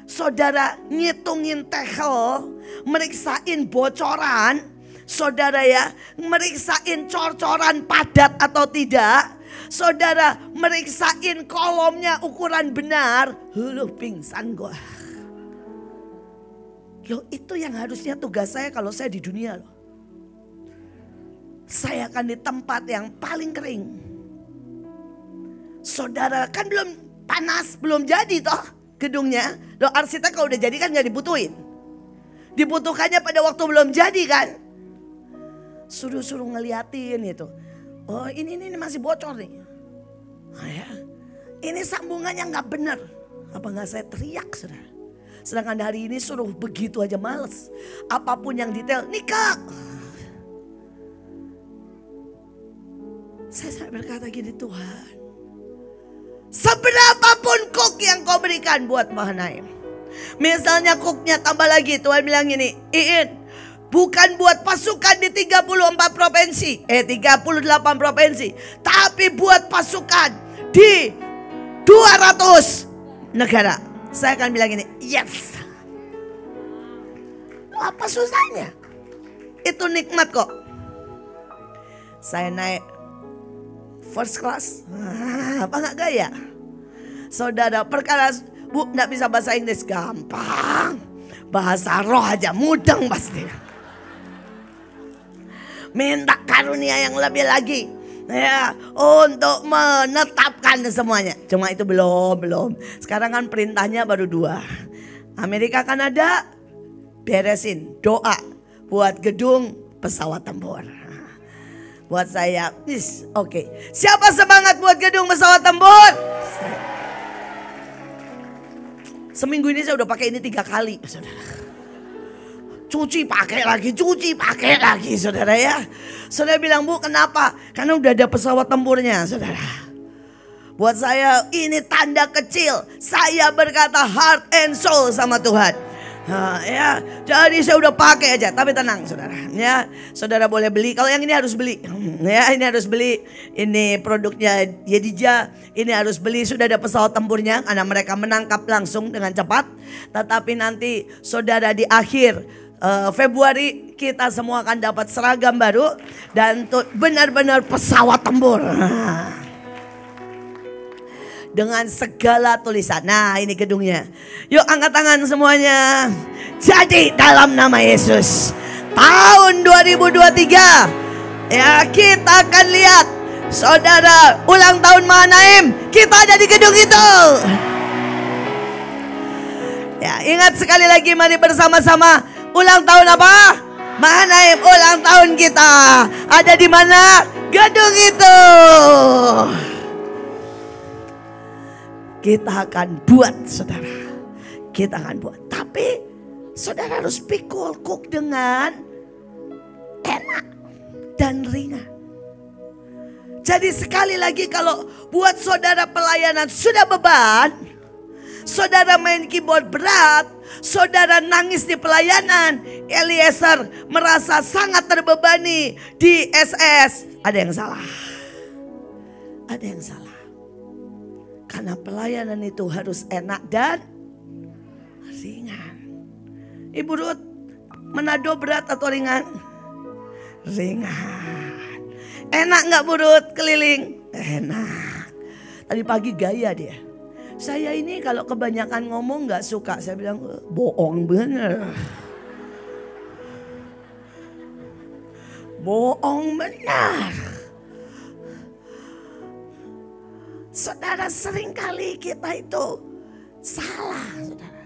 Saudara ngitungin tehel, meriksain bocoran, saudara ya, meriksain cor-coran padat atau tidak, saudara meriksain kolomnya ukuran benar, lu pingsan gua. Loh, itu yang harusnya tugas saya kalau saya di dunia loh. Saya akan di tempat yang paling kering. Saudara kan belum panas, belum jadi toh gedungnya. Loh, arsitek kalau udah jadi kan gak dibutuhin. Dibutuhkannya pada waktu belum jadi kan. Suruh ngeliatin itu. Oh ini masih bocor nih. Ya. Ini sambungannya gak bener. Apa gak saya teriak saudara. Sedangkan hari ini suruh begitu aja males. Apapun yang detail, nikah. Saya berkata gini, Tuhan, seberapapun cook yang kau berikan buat Mahanaim. Misalnya cooknya tambah lagi, Tuhan bilang gini, Iin, bukan buat pasukan di 34 provinsi, 38 provinsi, tapi buat pasukan di 200 negara. Saya akan bilang gini, yes. Apa susahnya? Itu nikmat kok. Saya naik first class, apa gak gaya? Saudara, perkara bu gak bisa bahasa Inggris, gampang. Bahasa roh aja mudeng pasti. Minta karunia yang lebih lagi, ya, untuk menetapkan semuanya. Cuma itu belum. Sekarang kan perintahnya baru 2. Amerika, Kanada, beresin doa buat gedung pesawat tempur. Buat saya, oke. Siapa semangat buat gedung pesawat tempur? Seminggu ini saya udah pakai ini 3 kali, saudara. Cuci pakai lagi, saudara ya. Saudara bilang, Bu, kenapa? Karena udah ada pesawat tempurnya, saudara. Buat saya ini tanda kecil. Saya berkata heart and soul sama Tuhan. Ya, jadi saya udah pakai aja, tapi tenang saudara. Ya, saudara boleh beli. Kalau yang ini harus beli. Ya, ini harus beli. Ini produknya Yedija. Ini harus beli. Sudah ada pesawat tempurnya, karena mereka menangkap langsung dengan cepat. Tetapi nanti saudara di akhir Februari kita semua akan dapat seragam baru dan benar-benar pesawat tempur. Dengan segala tulisan. Nah, ini gedungnya. Yuk angkat tangan semuanya. Jadi dalam nama Yesus, tahun 2023 ya, kita akan lihat saudara ulang tahun Mahanaim, kita ada di gedung itu. Ya, ingat sekali lagi, mari bersama-sama ulang tahun apa? Mahanaim, ulang tahun kita. Ada di mana? Gedung itu. Kita akan buat, saudara. Kita akan buat. Tapi saudara harus pikul cook dengan enak dan ringan. Jadi sekali lagi, kalau buat saudara pelayanan sudah beban, saudara main keyboard berat, saudara nangis di pelayanan, Eliezer merasa sangat terbebani di SS, ada yang salah. Ada yang salah. Karena pelayanan itu harus enak dan ringan. Ibu Ruth, Manado berat atau ringan? Ringan. Enak gak Bu Ruth keliling? Enak. Tadi pagi gaya dia. Saya ini kalau kebanyakan ngomong gak suka. Saya bilang bohong bener. Bohong benar. Saudara, seringkali kita itu salah, saudara.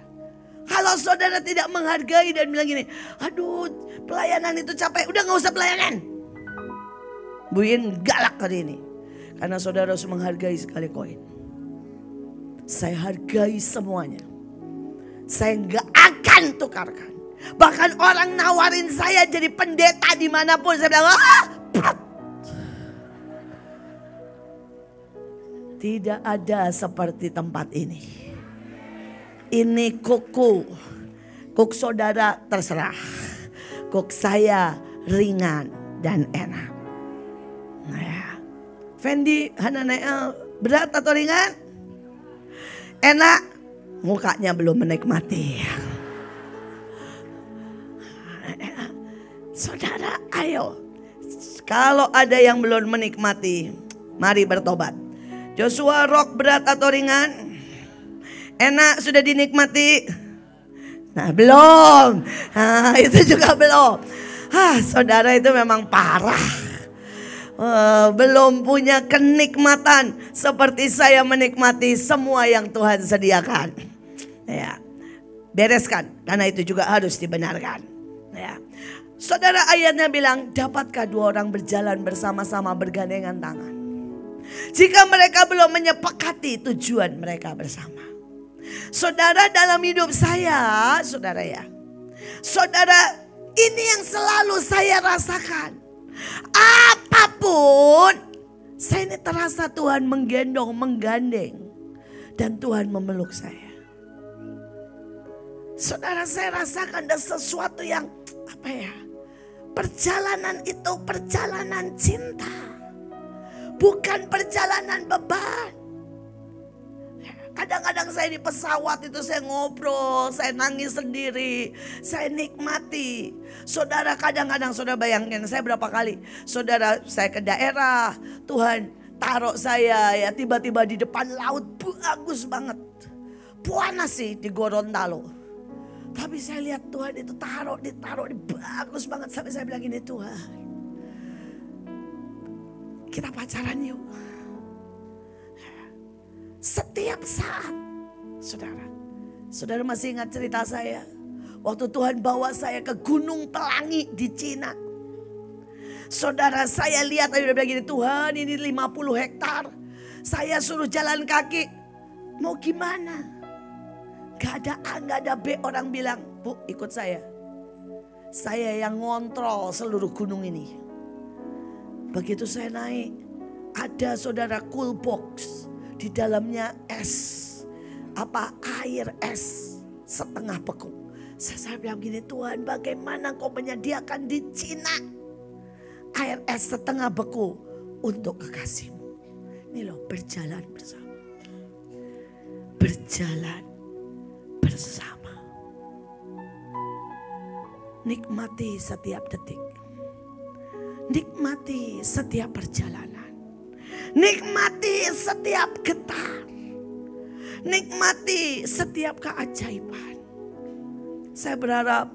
Kalau saudara tidak menghargai dan bilang gini, aduh pelayanan itu capek, udah gak usah pelayanan. Bu In galak hari ini. Karena saudara harus menghargai sekali koin. Saya hargai semuanya. Saya gak akan tukarkan. Bahkan orang nawarin saya jadi pendeta dimanapun, saya bilang, tidak ada seperti tempat ini. Ini kukku. Kuk saudara terserah. Kuk saya ringan dan enak. Nah ya. Fendi, Hananel, berat atau ringan? Enak. Mukanya belum menikmati. Saudara, ayo. Kalau ada yang belum menikmati, mari bertobat. Joshua, rok berat atau ringan? Enak, sudah dinikmati? Nah belum. Nah, itu juga belum. Saudara itu memang parah. Belum punya kenikmatan seperti saya menikmati semua yang Tuhan sediakan. Ya, bereskan, karena itu juga harus dibenarkan. Ya. Saudara, ayatnya bilang, dapatkah dua orang berjalan bersama-sama bergandengan tangan jika mereka belum menyepakati tujuan mereka bersama? Saudara, dalam hidup saya, saudara ya, saudara, ini yang selalu saya rasakan. Apapun, saya ini terasa Tuhan menggendong, menggandeng, dan Tuhan memeluk saya. Saudara, saya rasakan ada sesuatu yang apa ya? Perjalanan itu perjalanan cinta, bukan perjalanan beban. Kadang-kadang saya di pesawat itu saya ngobrol, saya nangis sendiri, saya nikmati. Saudara, kadang-kadang saudara bayangkan saya berapa kali, saudara, saya ke daerah, Tuhan taruh saya ya tiba-tiba di depan laut, bagus banget. Panas sih di Gorontalo. Tapi saya lihat Tuhan itu ditaruh bagus banget, sampai saya bilang gini, Tuhan, kita pacaran yuk. Setiap saat, saudara masih ingat cerita saya waktu Tuhan bawa saya ke Gunung Pelangi di Cina. Saudara, saya lihat saya udah bilang gini, Tuhan ini 50 hektar, saya suruh jalan kaki, mau gimana? Gak ada A, gak ada B. Orang bilang, Bu ikut saya. Saya yang ngontrol seluruh gunung ini. Begitu saya naik, ada saudara cool box. Di dalamnya es. Air es setengah beku. Saya bilang gini, Tuhan bagaimana kau menyediakan di Cina air es setengah beku untuk kekasihmu. Ini loh, berjalan bersama. Berjalan bersama. Nikmati setiap detik. Nikmati setiap perjalanan. Nikmati setiap getar. Nikmati setiap keajaiban. Saya berharap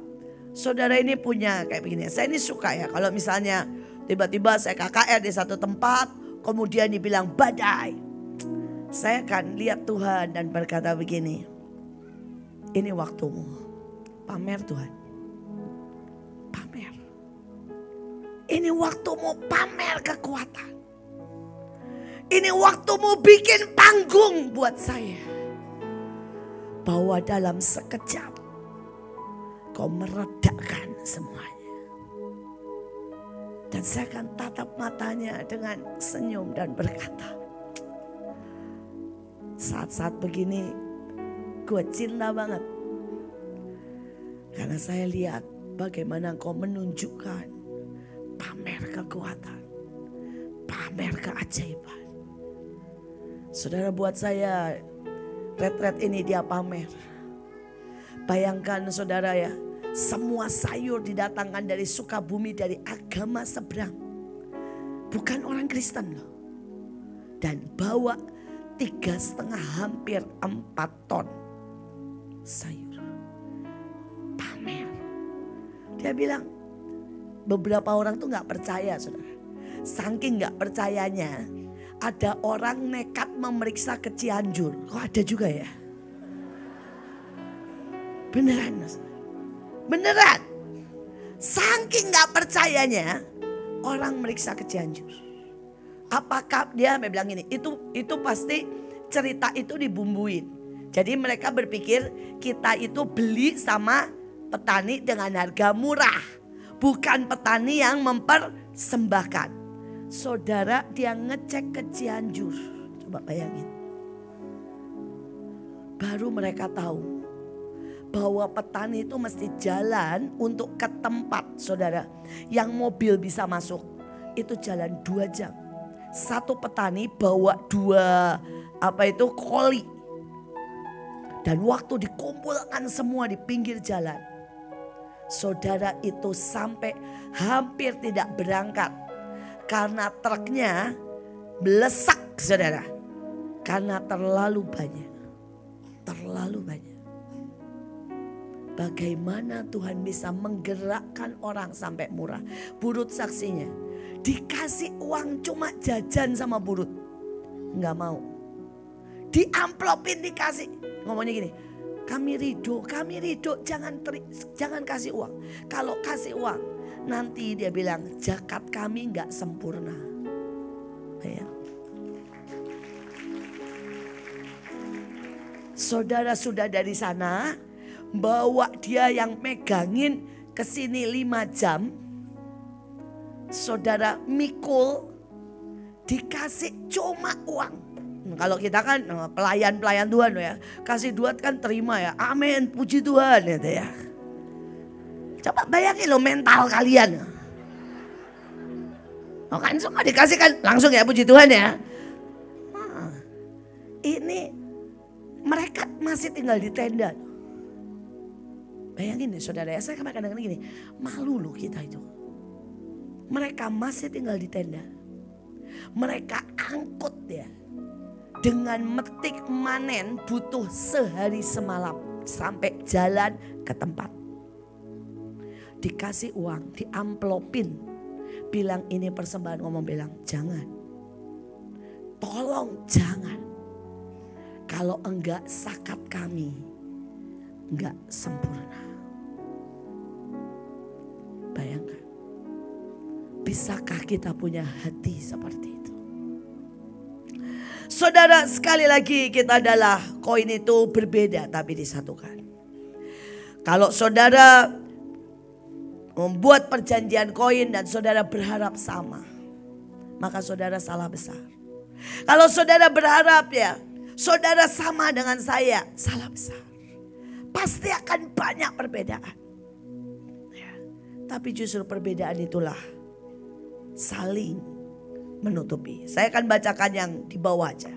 saudara ini punya kayak begini. Saya ini suka ya kalau misalnya tiba-tiba saya KKR di satu tempat, kemudian dibilang badai. Saya akan lihat Tuhan dan berkata begini, ini waktumu, pamer Tuhan, pamer. Ini waktumu pamer kekuatan. Ini waktumu bikin panggung buat saya. Bahwa dalam sekejap kau meredakan semuanya. Dan saya akan tatap matanya dengan senyum dan berkata, saat-saat begini gue cinta banget. Karena saya lihat bagaimana kau menunjukkan pamer kekuatan, pamer keajaiban. Saudara, buat saya retret ini dia pamer. Bayangkan saudara ya, semua sayur didatangkan dari Sukabumi, dari agama seberang. Bukan orang Kristen loh. Dan bawa 3,5 hampir 4 ton sayur. Pamer. Dia bilang, beberapa orang tuh gak percaya saudara. Saking gak percayanya, ada orang nekat memeriksa ke Cianjur. Kok ada juga ya? Beneran. Beneran. Saking gak percayanya, orang meriksa ke Cianjur. Apakah dia bilang gini, itu pasti cerita itu dibumbuin. Jadi mereka berpikir kita itu beli sama petani dengan harga murah. Bukan petani yang mempersembahkan. Saudara, dia ngecek ke Cianjur. Coba bayangin. Baru mereka tahu bahwa petani itu mesti jalan untuk ke tempat saudara yang mobil bisa masuk. Itu jalan 2 jam. Satu petani bawa 2 koli. Dan waktu dikumpulkan semua di pinggir jalan. Saudara, itu sampai hampir tidak berangkat. Karena truknya melesak saudara. Karena terlalu banyak. Terlalu banyak. Bagaimana Tuhan bisa menggerakkan orang sampai murah. Burut saksinya. Dikasih uang cuma jajan sama Burut. Enggak mau. Diamplopin dikasih. Ngomongnya gini. Kami ridho, jangan kasih uang. Kalau kasih uang, nanti dia bilang zakat kami enggak sempurna. Ya. Saudara sudah dari sana. Bawa dia yang megangin ke sini 5 jam. Saudara mikul dikasih cuma uang. Kalau kita kan pelayan Tuhan ya, kasih duit kan terima ya. Amin, puji Tuhan gitu ya. Coba bayangin lo mental kalian. Oh kan semua dikasih kan langsung ya, puji Tuhan ya. Ini mereka masih tinggal di tenda. Bayangin nih saudara ya, saya kadang-kadang gini, malu loh kita itu. Mereka masih tinggal di tenda. Mereka angkut ya. Dengan metik manen butuh sehari semalam. Sampai jalan ke tempat. Dikasih uang, diamplopin. Bilang ini persembahan, ngomong bilang jangan. Tolong jangan. Kalau enggak zakat kami enggak sempurna. Bayangkan. Bisakah kita punya hati seperti itu? Saudara, sekali lagi kita adalah koin itu berbeda tapi disatukan. Kalau saudara membuat perjanjian koin dan saudara berharap sama, maka saudara salah besar. Kalau saudara berharap ya, saudara sama dengan saya, salah besar. Pasti akan banyak perbedaan. Ya, tapi justru perbedaan itulah saling menutupi. Saya akan bacakan yang di bawah aja.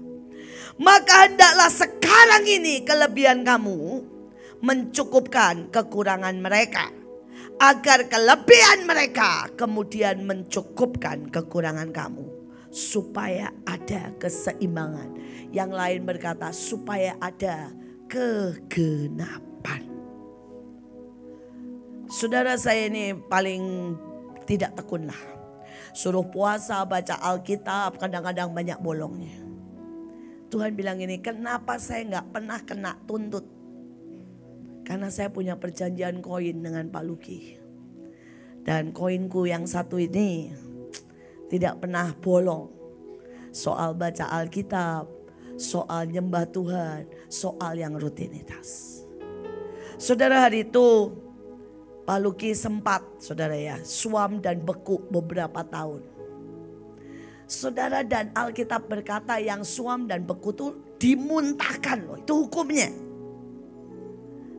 Maka hendaklah sekarang ini kelebihan kamu mencukupkan kekurangan mereka, agar kelebihan mereka kemudian mencukupkan kekurangan kamu, supaya ada keseimbangan. Yang lain berkata supaya ada kegenapan. Saudara, saya ini paling tidak tekun lah. Suruh puasa, baca Alkitab, kadang-kadang banyak bolongnya. Tuhan bilang ini, kenapa saya gak pernah kena tuntut? Karena saya punya perjanjian koin dengan Pak Luki. Dan koinku yang satu ini tidak pernah bolong. Soal baca Alkitab, soal nyembah Tuhan, soal yang rutinitas. Saudara, hari itu Pak Luki sempat, saudara ya, suam dan beku beberapa tahun. Saudara, dan Alkitab berkata yang suam dan beku itu dimuntahkan loh, itu hukumnya.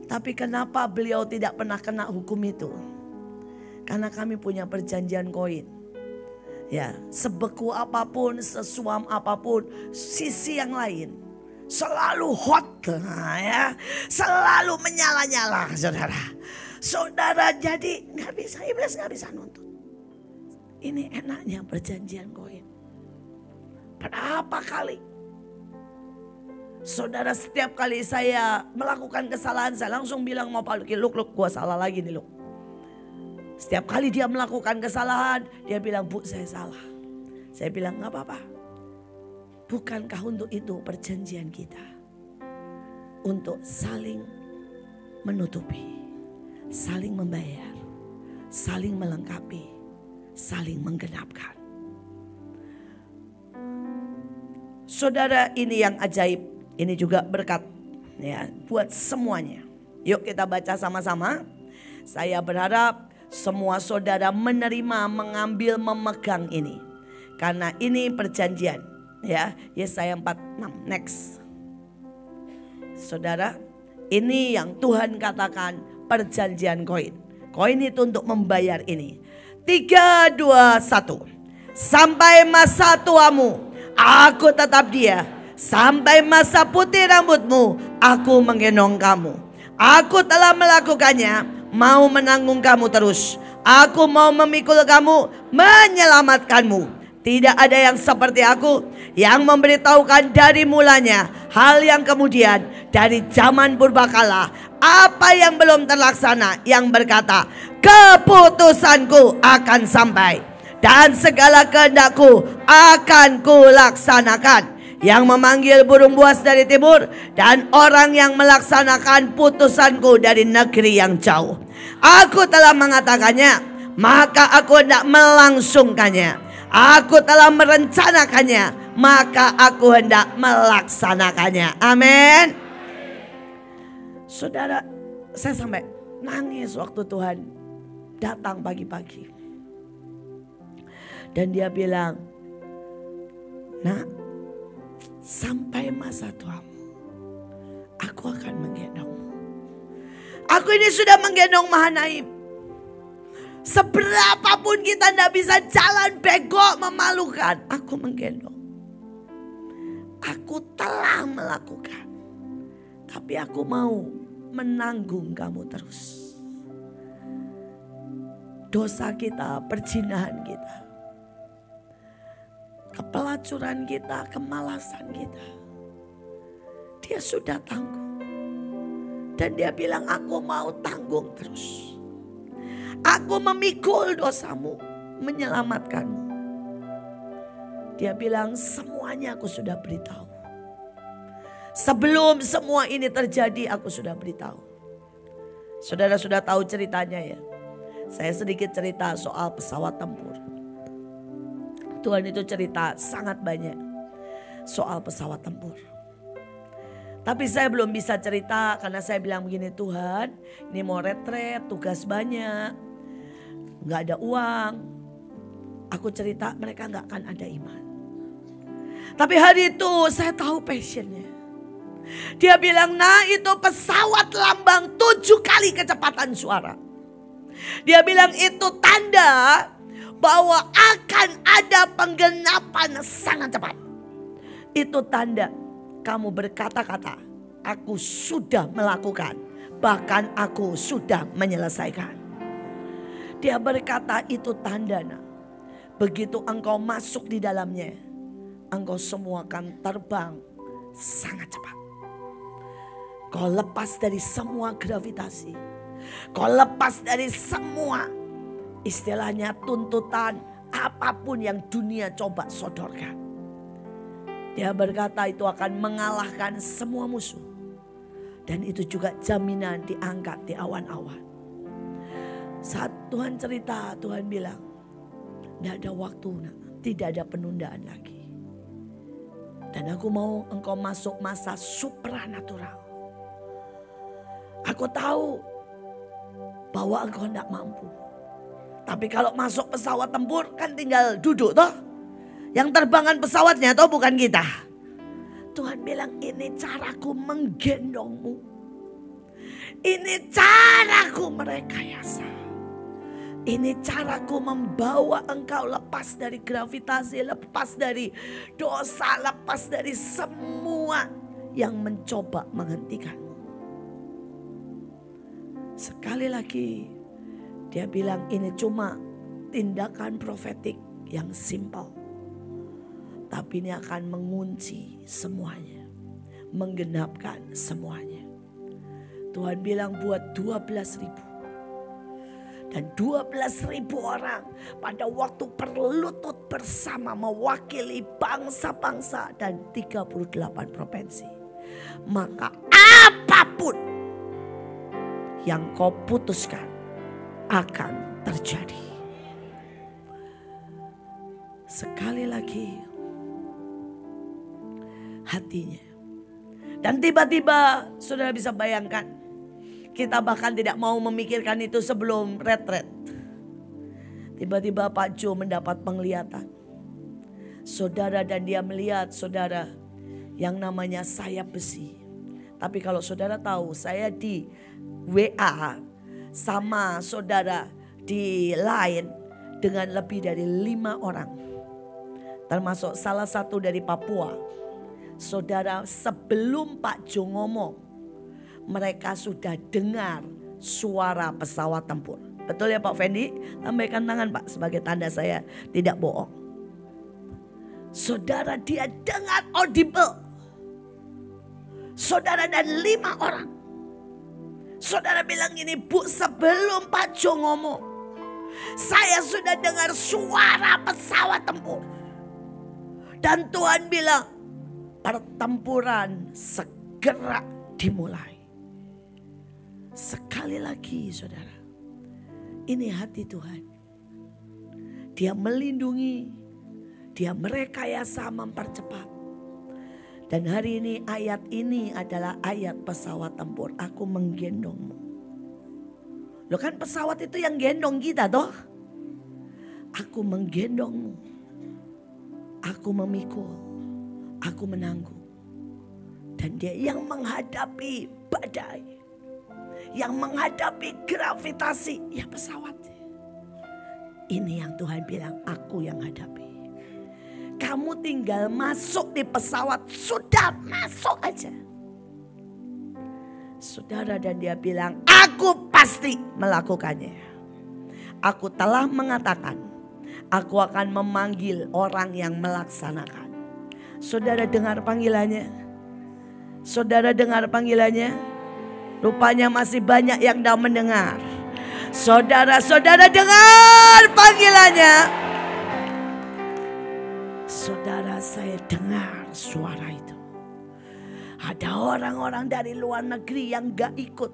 Tapi kenapa beliau tidak pernah kena hukum itu? Karena kami punya perjanjian koin. Ya, sebeku apapun, sesuam apapun, sisi yang lain selalu hot, ya, selalu menyala-nyala, saudara. Saudara jadi nggak bisa, iblis nggak bisa nuntut. Ini enaknya perjanjian koin. Berapa kali, saudara, setiap kali saya melakukan kesalahan, saya langsung bilang mau Pak Luki, Luk, gua salah lagi nih, Luk. Setiap kali dia melakukan kesalahan, dia bilang, Bu, saya salah. Saya bilang, nggak apa-apa. Bukankah untuk itu perjanjian kita? Untuk saling menutupi, saling membayar, saling melengkapi, saling menggenapkan. Saudara, ini yang ajaib. Ini juga berkat, ya, buat semuanya. Yuk kita baca sama-sama. Saya berharap semua saudara menerima, mengambil, memegang ini. Karena ini perjanjian. Ya, Yesaya 46, next. Saudara, ini yang Tuhan katakan perjanjian koin. Koin itu untuk membayar ini. 3, 2, 1. Sampai masa tuamu, aku tetap dia. Sampai masa putih rambutmu, aku menggendong kamu. Aku telah melakukannya, mau menanggung kamu terus. Aku mau memikul kamu, menyelamatkanmu. Tidak ada yang seperti aku yang memberitahukan dari mulanya hal yang kemudian dari zaman purbakala apa yang belum terlaksana, yang berkata keputusanku akan sampai dan segala kehendakku akan kulaksanakan. Yang memanggil burung buas dari timur dan orang yang melaksanakan putusanku dari negeri yang jauh. Aku telah mengatakannya, maka aku hendak melangsungkannya. Aku telah merencanakannya, maka aku hendak melaksanakannya. Amin. Saudara, saya sampai nangis waktu Tuhan datang pagi-pagi. Dan dia bilang, nak, sampai masa tuamu, aku akan menggendongmu. Aku ini sudah menggendong Mahanaim. Seberapapun kita tidak bisa jalan bego, memalukan, aku menggendong. Aku telah melakukan, tapi aku mau menanggung kamu terus. Dosa kita, perzinahan kita, kepelacuran kita, kemalasan kita, dia sudah tanggung. Dan dia bilang, aku mau tanggung terus. Aku memikul dosamu, menyelamatkanmu. Dia bilang, semuanya aku sudah beritahu. Sebelum semua ini terjadi, aku sudah beritahu. Saudara sudah tahu ceritanya, ya. Saya sedikit cerita soal pesawat tempur. Tuhan itu cerita sangat banyak soal pesawat tempur. Tapi saya belum bisa cerita karena saya bilang begini, Tuhan, ini mau retret, tugas banyak. Gak ada uang. Aku cerita, mereka gak akan ada iman. Tapi hari itu saya tahu passionnya. Dia bilang, nah itu pesawat lambang 7 kali kecepatan suara. Dia bilang itu tanda bahwa akan ada penggenapan sangat cepat. Itu tanda kamu berkata-kata, aku sudah melakukan, bahkan aku sudah menyelesaikan. Dia berkata itu tanda, nah. Begitu engkau masuk di dalamnya, engkau semua akan terbang sangat cepat. Kau lepas dari semua gravitasi. Kau lepas dari semua istilahnya tuntutan apapun yang dunia coba sodorkan. Dia berkata itu akan mengalahkan semua musuh. Dan itu juga jaminan diangkat di awan-awan. Saat Tuhan cerita, Tuhan bilang, tidak ada waktu, nak. Tidak ada penundaan lagi. Dan aku mau engkau masuk masa supranatural. Aku tahu bahwa engkau tidak mampu. Tapi kalau masuk pesawat tempur kan tinggal duduk toh. Yang terbangan pesawatnya toh bukan kita. Tuhan bilang, ini caraku menggendongmu. Ini caraku merekayasa. Ini caraku membawa engkau lepas dari gravitasi, lepas dari dosa, lepas dari semua yang mencoba menghentikanmu. Sekali lagi dia bilang ini cuma tindakan profetik yang simpel. Tapi ini akan mengunci semuanya. Menggenapkan semuanya. Tuhan bilang buat 12.000. Dan 12.000 orang pada waktu berlutut bersama mewakili bangsa-bangsa dan 38 provinsi. Maka apapun yang kau putuskan akan terjadi. Sekali lagi hatinya. Dan tiba-tiba saudara bisa bayangkan. Kita bahkan tidak mau memikirkan itu sebelum retret. Tiba-tiba Pak Jo mendapat penglihatan. Saudara dan dia melihat saudara yang namanya sayap besi. Tapi kalau saudara tahu saya di WA sama saudara di Line dengan lebih dari 5 orang. Termasuk salah satu dari Papua. Saudara sebelum Pak Jo ngomong. Mereka sudah dengar suara pesawat tempur. Betul ya Pak Fendi? Lambaikan tangan Pak sebagai tanda saya tidak bohong. Saudara dia dengar audible. Saudara dan 5 orang. Saudara bilang ini Bu sebelum Pak Jo ngomong. Saya sudah dengar suara pesawat tempur. Dan Tuhan bilang pertempuran segera dimulai. Sekali lagi saudara, ini hati Tuhan. Dia melindungi, dia merekayasa mempercepat. Dan hari ini ayat ini adalah ayat pesawat tempur. Aku menggendongmu. Loh kan pesawat itu yang gendong kita toh. Aku menggendongmu. Aku memikul. Aku menanggung. Dan dia yang menghadapi badai. Yang menghadapi gravitasi, ya pesawat. Ini yang Tuhan bilang, aku yang hadapi. Kamu tinggal masuk di pesawat, sudah masuk aja. Saudara dan dia bilang, aku pasti melakukannya. Aku telah mengatakan, aku akan memanggil orang yang melaksanakan. Saudara dengar panggilannya? Saudara dengar panggilannya? Rupanya masih banyak yang tidak mendengar. Saudara-saudara dengar panggilannya. Saudara saya dengar suara itu. Ada orang-orang dari luar negeri yang gak ikut.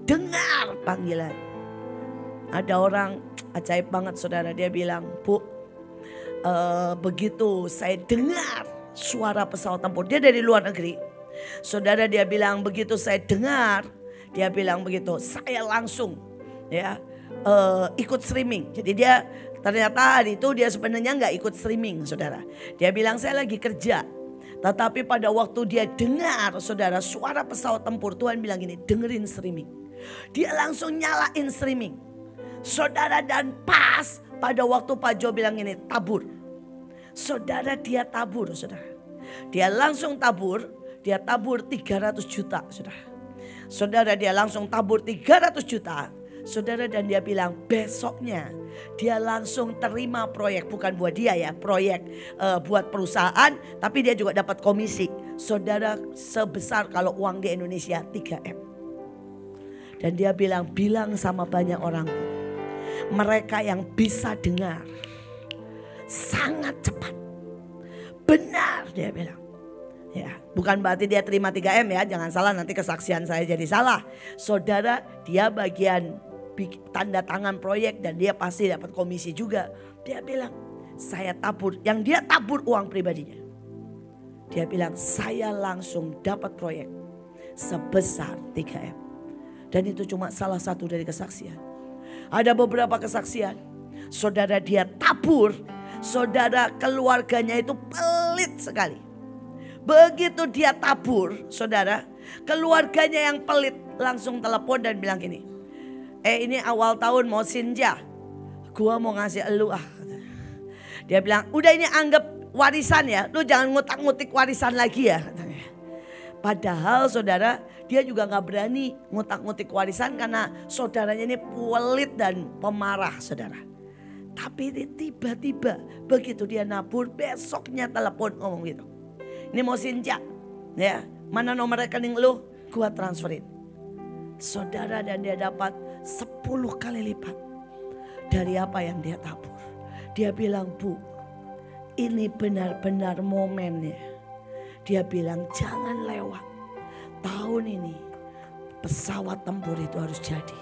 Dengar panggilan. Ada orang ajaib banget saudara. Dia bilang, Bu begitu saya dengar suara pesawat tempur. Dia dari luar negeri. Saudara dia bilang begitu saya dengar, dia bilang begitu, saya langsung ya ikut streaming. Jadi dia ternyata hari itu dia sebenarnya nggak ikut streaming, saudara. Dia bilang saya lagi kerja, tetapi pada waktu dia dengar, saudara, suara pesawat tempur, Tuhan bilang gini, dengerin streaming. Dia langsung nyalain streaming, saudara, dan pas pada waktu Pak Jo bilang ini tabur, saudara, dia tabur, saudara. Dia langsung tabur. Dia tabur 300 juta, saudara. Saudara dia langsung tabur 300 juta. Saudara dan dia bilang besoknya dia langsung terima proyek. Bukan buat dia ya, proyek buat perusahaan. Tapi dia juga dapat komisi. Saudara sebesar kalau uang di Indonesia 3M. Dan dia bilang sama banyak orang. Mereka yang bisa dengar sangat cepat. Benar dia bilang. Ya, bukan berarti dia terima 3M ya, jangan salah nanti kesaksian saya jadi salah. Saudara, dia bagian tanda tangan proyek dan dia pasti dapat komisi juga. Dia bilang, saya tabur, yang dia tabur uang pribadinya. Dia bilang, saya langsung dapat proyek sebesar 3M. Dan itu cuma salah satu dari kesaksian. Ada beberapa kesaksian. Saudara dia tabur, saudara keluarganya itu pelit sekali. Begitu dia tabur, saudara, keluarganya yang pelit langsung telepon dan bilang gini, ini awal tahun mau sinja, gua mau ngasih elu ah. Dia bilang, udah ini anggap warisan ya, lu jangan ngutak-ngutik warisan lagi ya. Padahal saudara, dia juga gak berani ngutak-ngutik warisan karena saudaranya ini pelit dan pemarah saudara. Tapi tiba-tiba begitu dia nabur, besoknya telepon ngomong gitu. Ini mau Sinja, ya, mana nomor rekening lu? Gua transferin. Saudara, dan dia dapat 10 kali lipat dari apa yang dia tabur. Dia bilang, Bu, ini benar-benar momennya. Dia bilang jangan lewat. Tahun ini pesawat tempur itu harus jadi.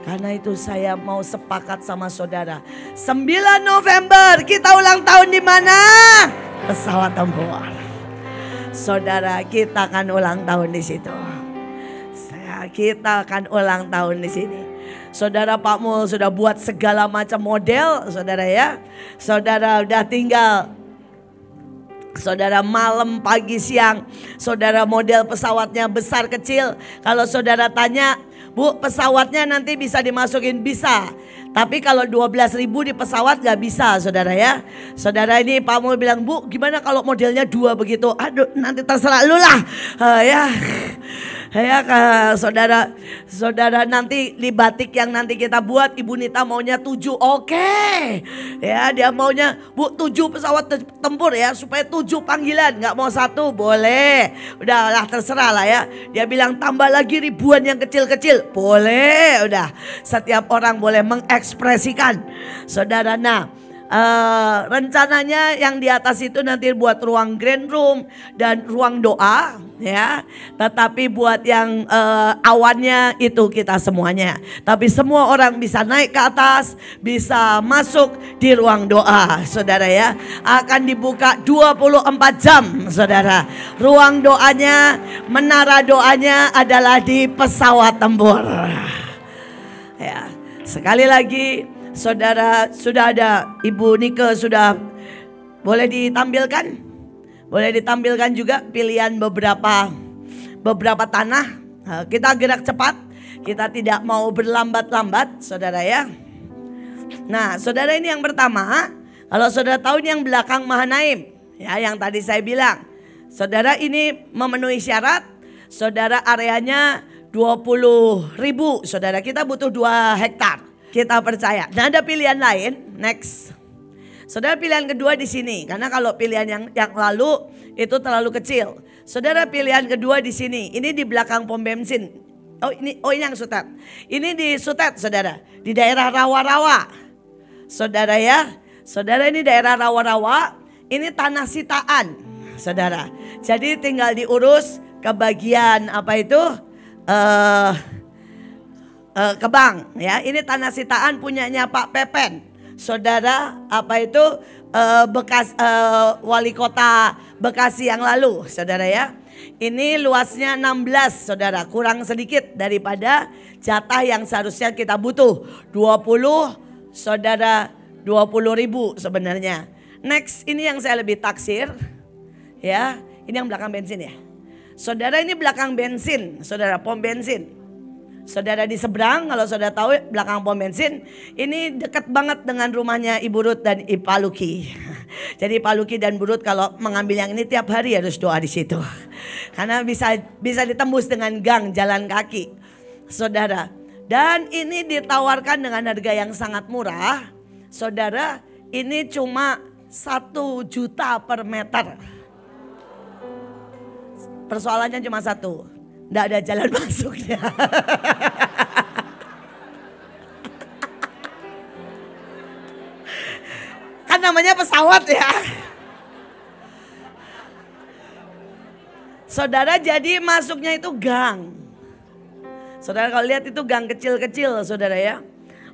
Karena itu saya mau sepakat sama saudara. 9 November kita ulang tahun di mana? Pesawat tempur. Saudara, kita akan ulang tahun di situ. Kita akan ulang tahun di sini. Saudara, Pak Mul sudah buat segala macam model, saudara ya. Saudara udah tinggal, saudara malam, pagi, siang. Saudara model pesawatnya besar kecil. Kalau saudara tanya, Bu, pesawatnya nanti bisa dimasukin? Bisa. Tapi kalau 12.000 di pesawat gak bisa saudara ya. Saudara, ini Pak Mul bilang, Bu gimana kalau modelnya 2 begitu? Aduh, nanti terserah lu lah. Ya saudara nanti di batik yang nanti kita buat, Ibu Nita maunya 7, oke. Ya, dia maunya, Bu 7 pesawat tempur ya, supaya 7 panggilan, nggak mau 1, boleh. Udahlah terserah lah ya. Dia bilang tambah lagi ribuan yang kecil-kecil, boleh. Udah, setiap orang boleh mengekspresikan saudara. Nah, rencananya yang di atas itu nanti buat ruang grand room dan ruang doa ya. Tetapi buat yang awannya itu kita semuanya. Tapi semua orang bisa naik ke atas, bisa masuk di ruang doa saudara ya. Akan dibuka 24 jam saudara. Ruang doanya, menara doanya adalah di pesawat tempur. Ya, sekali lagi saudara, sudah ada Ibu Nike, sudah boleh ditampilkan? Boleh ditampilkan juga pilihan beberapa tanah. Kita gerak cepat, kita tidak mau berlambat-lambat saudara ya. Nah saudara, ini yang pertama. Kalau saudara tahu, ini yang belakang Mahanaim ya, yang tadi saya bilang. Saudara, ini memenuhi syarat. Saudara, areanya 20.000 saudara. Kita butuh 2 hektar. Kita percaya. Nah, ada pilihan lain. Next. Saudara, pilihan kedua di sini. Karena kalau pilihan yang lalu itu terlalu kecil. Saudara, pilihan kedua di sini. Ini di belakang pom bensin. Ini yang Sutet. Ini di Sutet saudara. Di daerah Rawa-Rawa. Saudara ya. Saudara, ini daerah Rawa-Rawa. Ini tanah sitaan saudara. Jadi tinggal diurus ke bagian apa itu? Ke bank ya. Ini tanah sitaan punyanya Pak Pepen saudara, apa itu bekas wali kota Bekasi yang lalu saudara ya. Ini luasnya 16 saudara, kurang sedikit daripada jatah yang seharusnya kita butuh 20 saudara, 20.000 sebenarnya. Next, ini yang saya lebih taksir ya. Ini yang belakang bensin ya saudara. Ini belakang bensin saudara, pom bensin. Saudara di seberang, kalau saudara tahu belakang pom bensin, ini dekat banget dengan rumahnya Ibu Ruth dan Pak Luki. Jadi Pak Luki dan Bu Ruth kalau mengambil yang ini tiap hari harus doa di situ. Karena bisa ditembus dengan gang jalan kaki. Saudara, dan ini ditawarkan dengan harga yang sangat murah. Saudara, ini cuma 1 juta per meter. Persoalannya cuma satu. Nggak ada jalan masuknya. Kan namanya pesawat ya. Saudara, jadi masuknya itu gang. Saudara kalau lihat itu gang kecil-kecil saudara ya.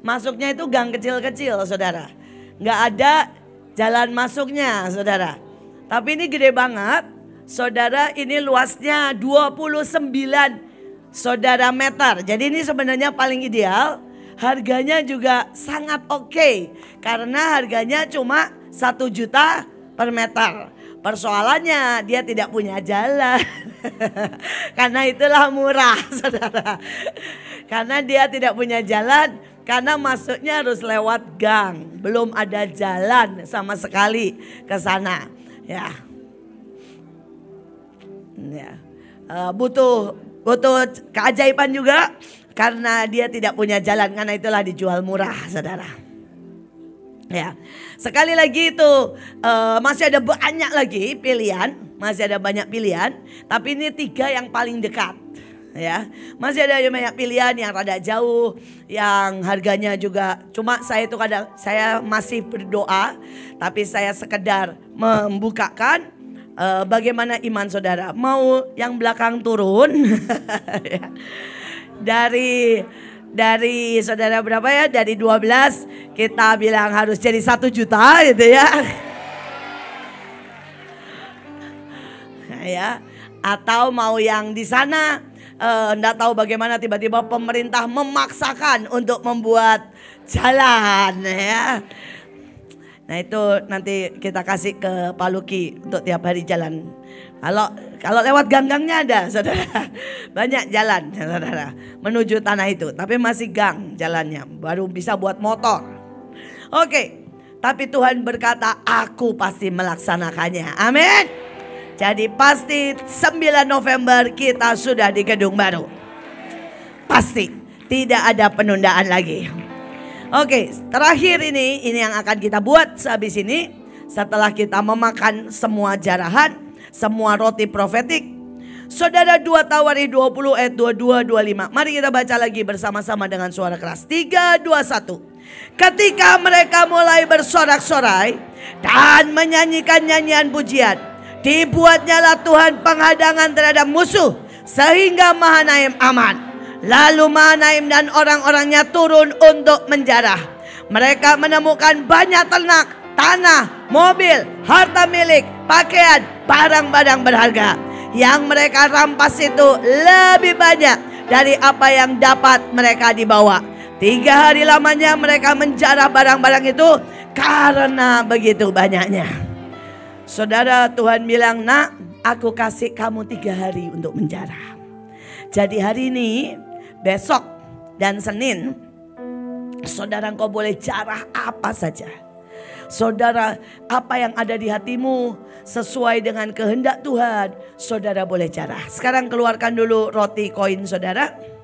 Masuknya itu gang kecil-kecil saudara. Nggak ada jalan masuknya saudara. Tapi ini gede banget. Saudara, ini luasnya 29 saudara meter. Jadi ini sebenarnya paling ideal. Harganya juga sangat oke. Karena harganya cuma 1 juta per meter. Persoalannya dia tidak punya jalan. Karena itulah murah saudara. Karena dia tidak punya jalan. Karena masuknya harus lewat gang. Belum ada jalan sama sekali ke sana. Ya. butuh keajaiban juga karena dia tidak punya jalan, karena itulah dijual murah, saudara. Ya, sekali lagi itu masih ada banyak lagi pilihan, tapi ini 3 yang paling dekat. Ya, masih ada banyak pilihan yang rada jauh, yang harganya juga. Cuma saya masih berdoa, tapi saya sekedar membukakan bagaimana iman saudara. Mau yang belakang turun dari saudara berapa ya? Dari 12 kita bilang harus jadi 1 juta gitu ya. Ya, atau mau yang di sana enggak tahu bagaimana tiba-tiba pemerintah memaksakan untuk membuat jalan ya. Nah itu nanti kita kasih ke Pak Luki untuk tiap hari jalan. Kalau lewat ganggangnya ada, saudara. Banyak jalan, saudara, menuju tanah itu. Tapi masih gang jalannya, baru bisa buat motor. Oke, tapi Tuhan berkata, aku pasti melaksanakannya. Amin. Jadi pasti 9 November kita sudah di gedung baru. Pasti, tidak ada penundaan lagi. Oke, terakhir ini yang akan kita buat sehabis ini. Setelah kita memakan semua jarahan, semua roti profetik. Saudara 2 Tawarikh 20 ayat 22-25. Mari kita baca lagi bersama-sama dengan suara keras. 3, 2, 1. Ketika mereka mulai bersorak-sorai dan menyanyikan nyanyian pujian, dibuatnyalah Tuhan penghadangan terhadap musuh sehingga Mahanaim aman. Lalu Mahanaim dan orang-orangnya turun untuk menjarah. Mereka menemukan banyak ternak, tanah, mobil, harta milik, pakaian, barang-barang berharga. Yang mereka rampas itu lebih banyak dari apa yang dapat mereka dibawa. 3 hari lamanya mereka menjarah barang-barang itu karena begitu banyaknya. Saudara, Tuhan bilang, nak, aku kasih kamu 3 hari untuk menjarah. Jadi hari ini, besok dan Senin, saudara engkau boleh jarah apa saja. Saudara, apa yang ada di hatimu sesuai dengan kehendak Tuhan, saudara boleh jarah. Sekarang keluarkan dulu roti koin saudara.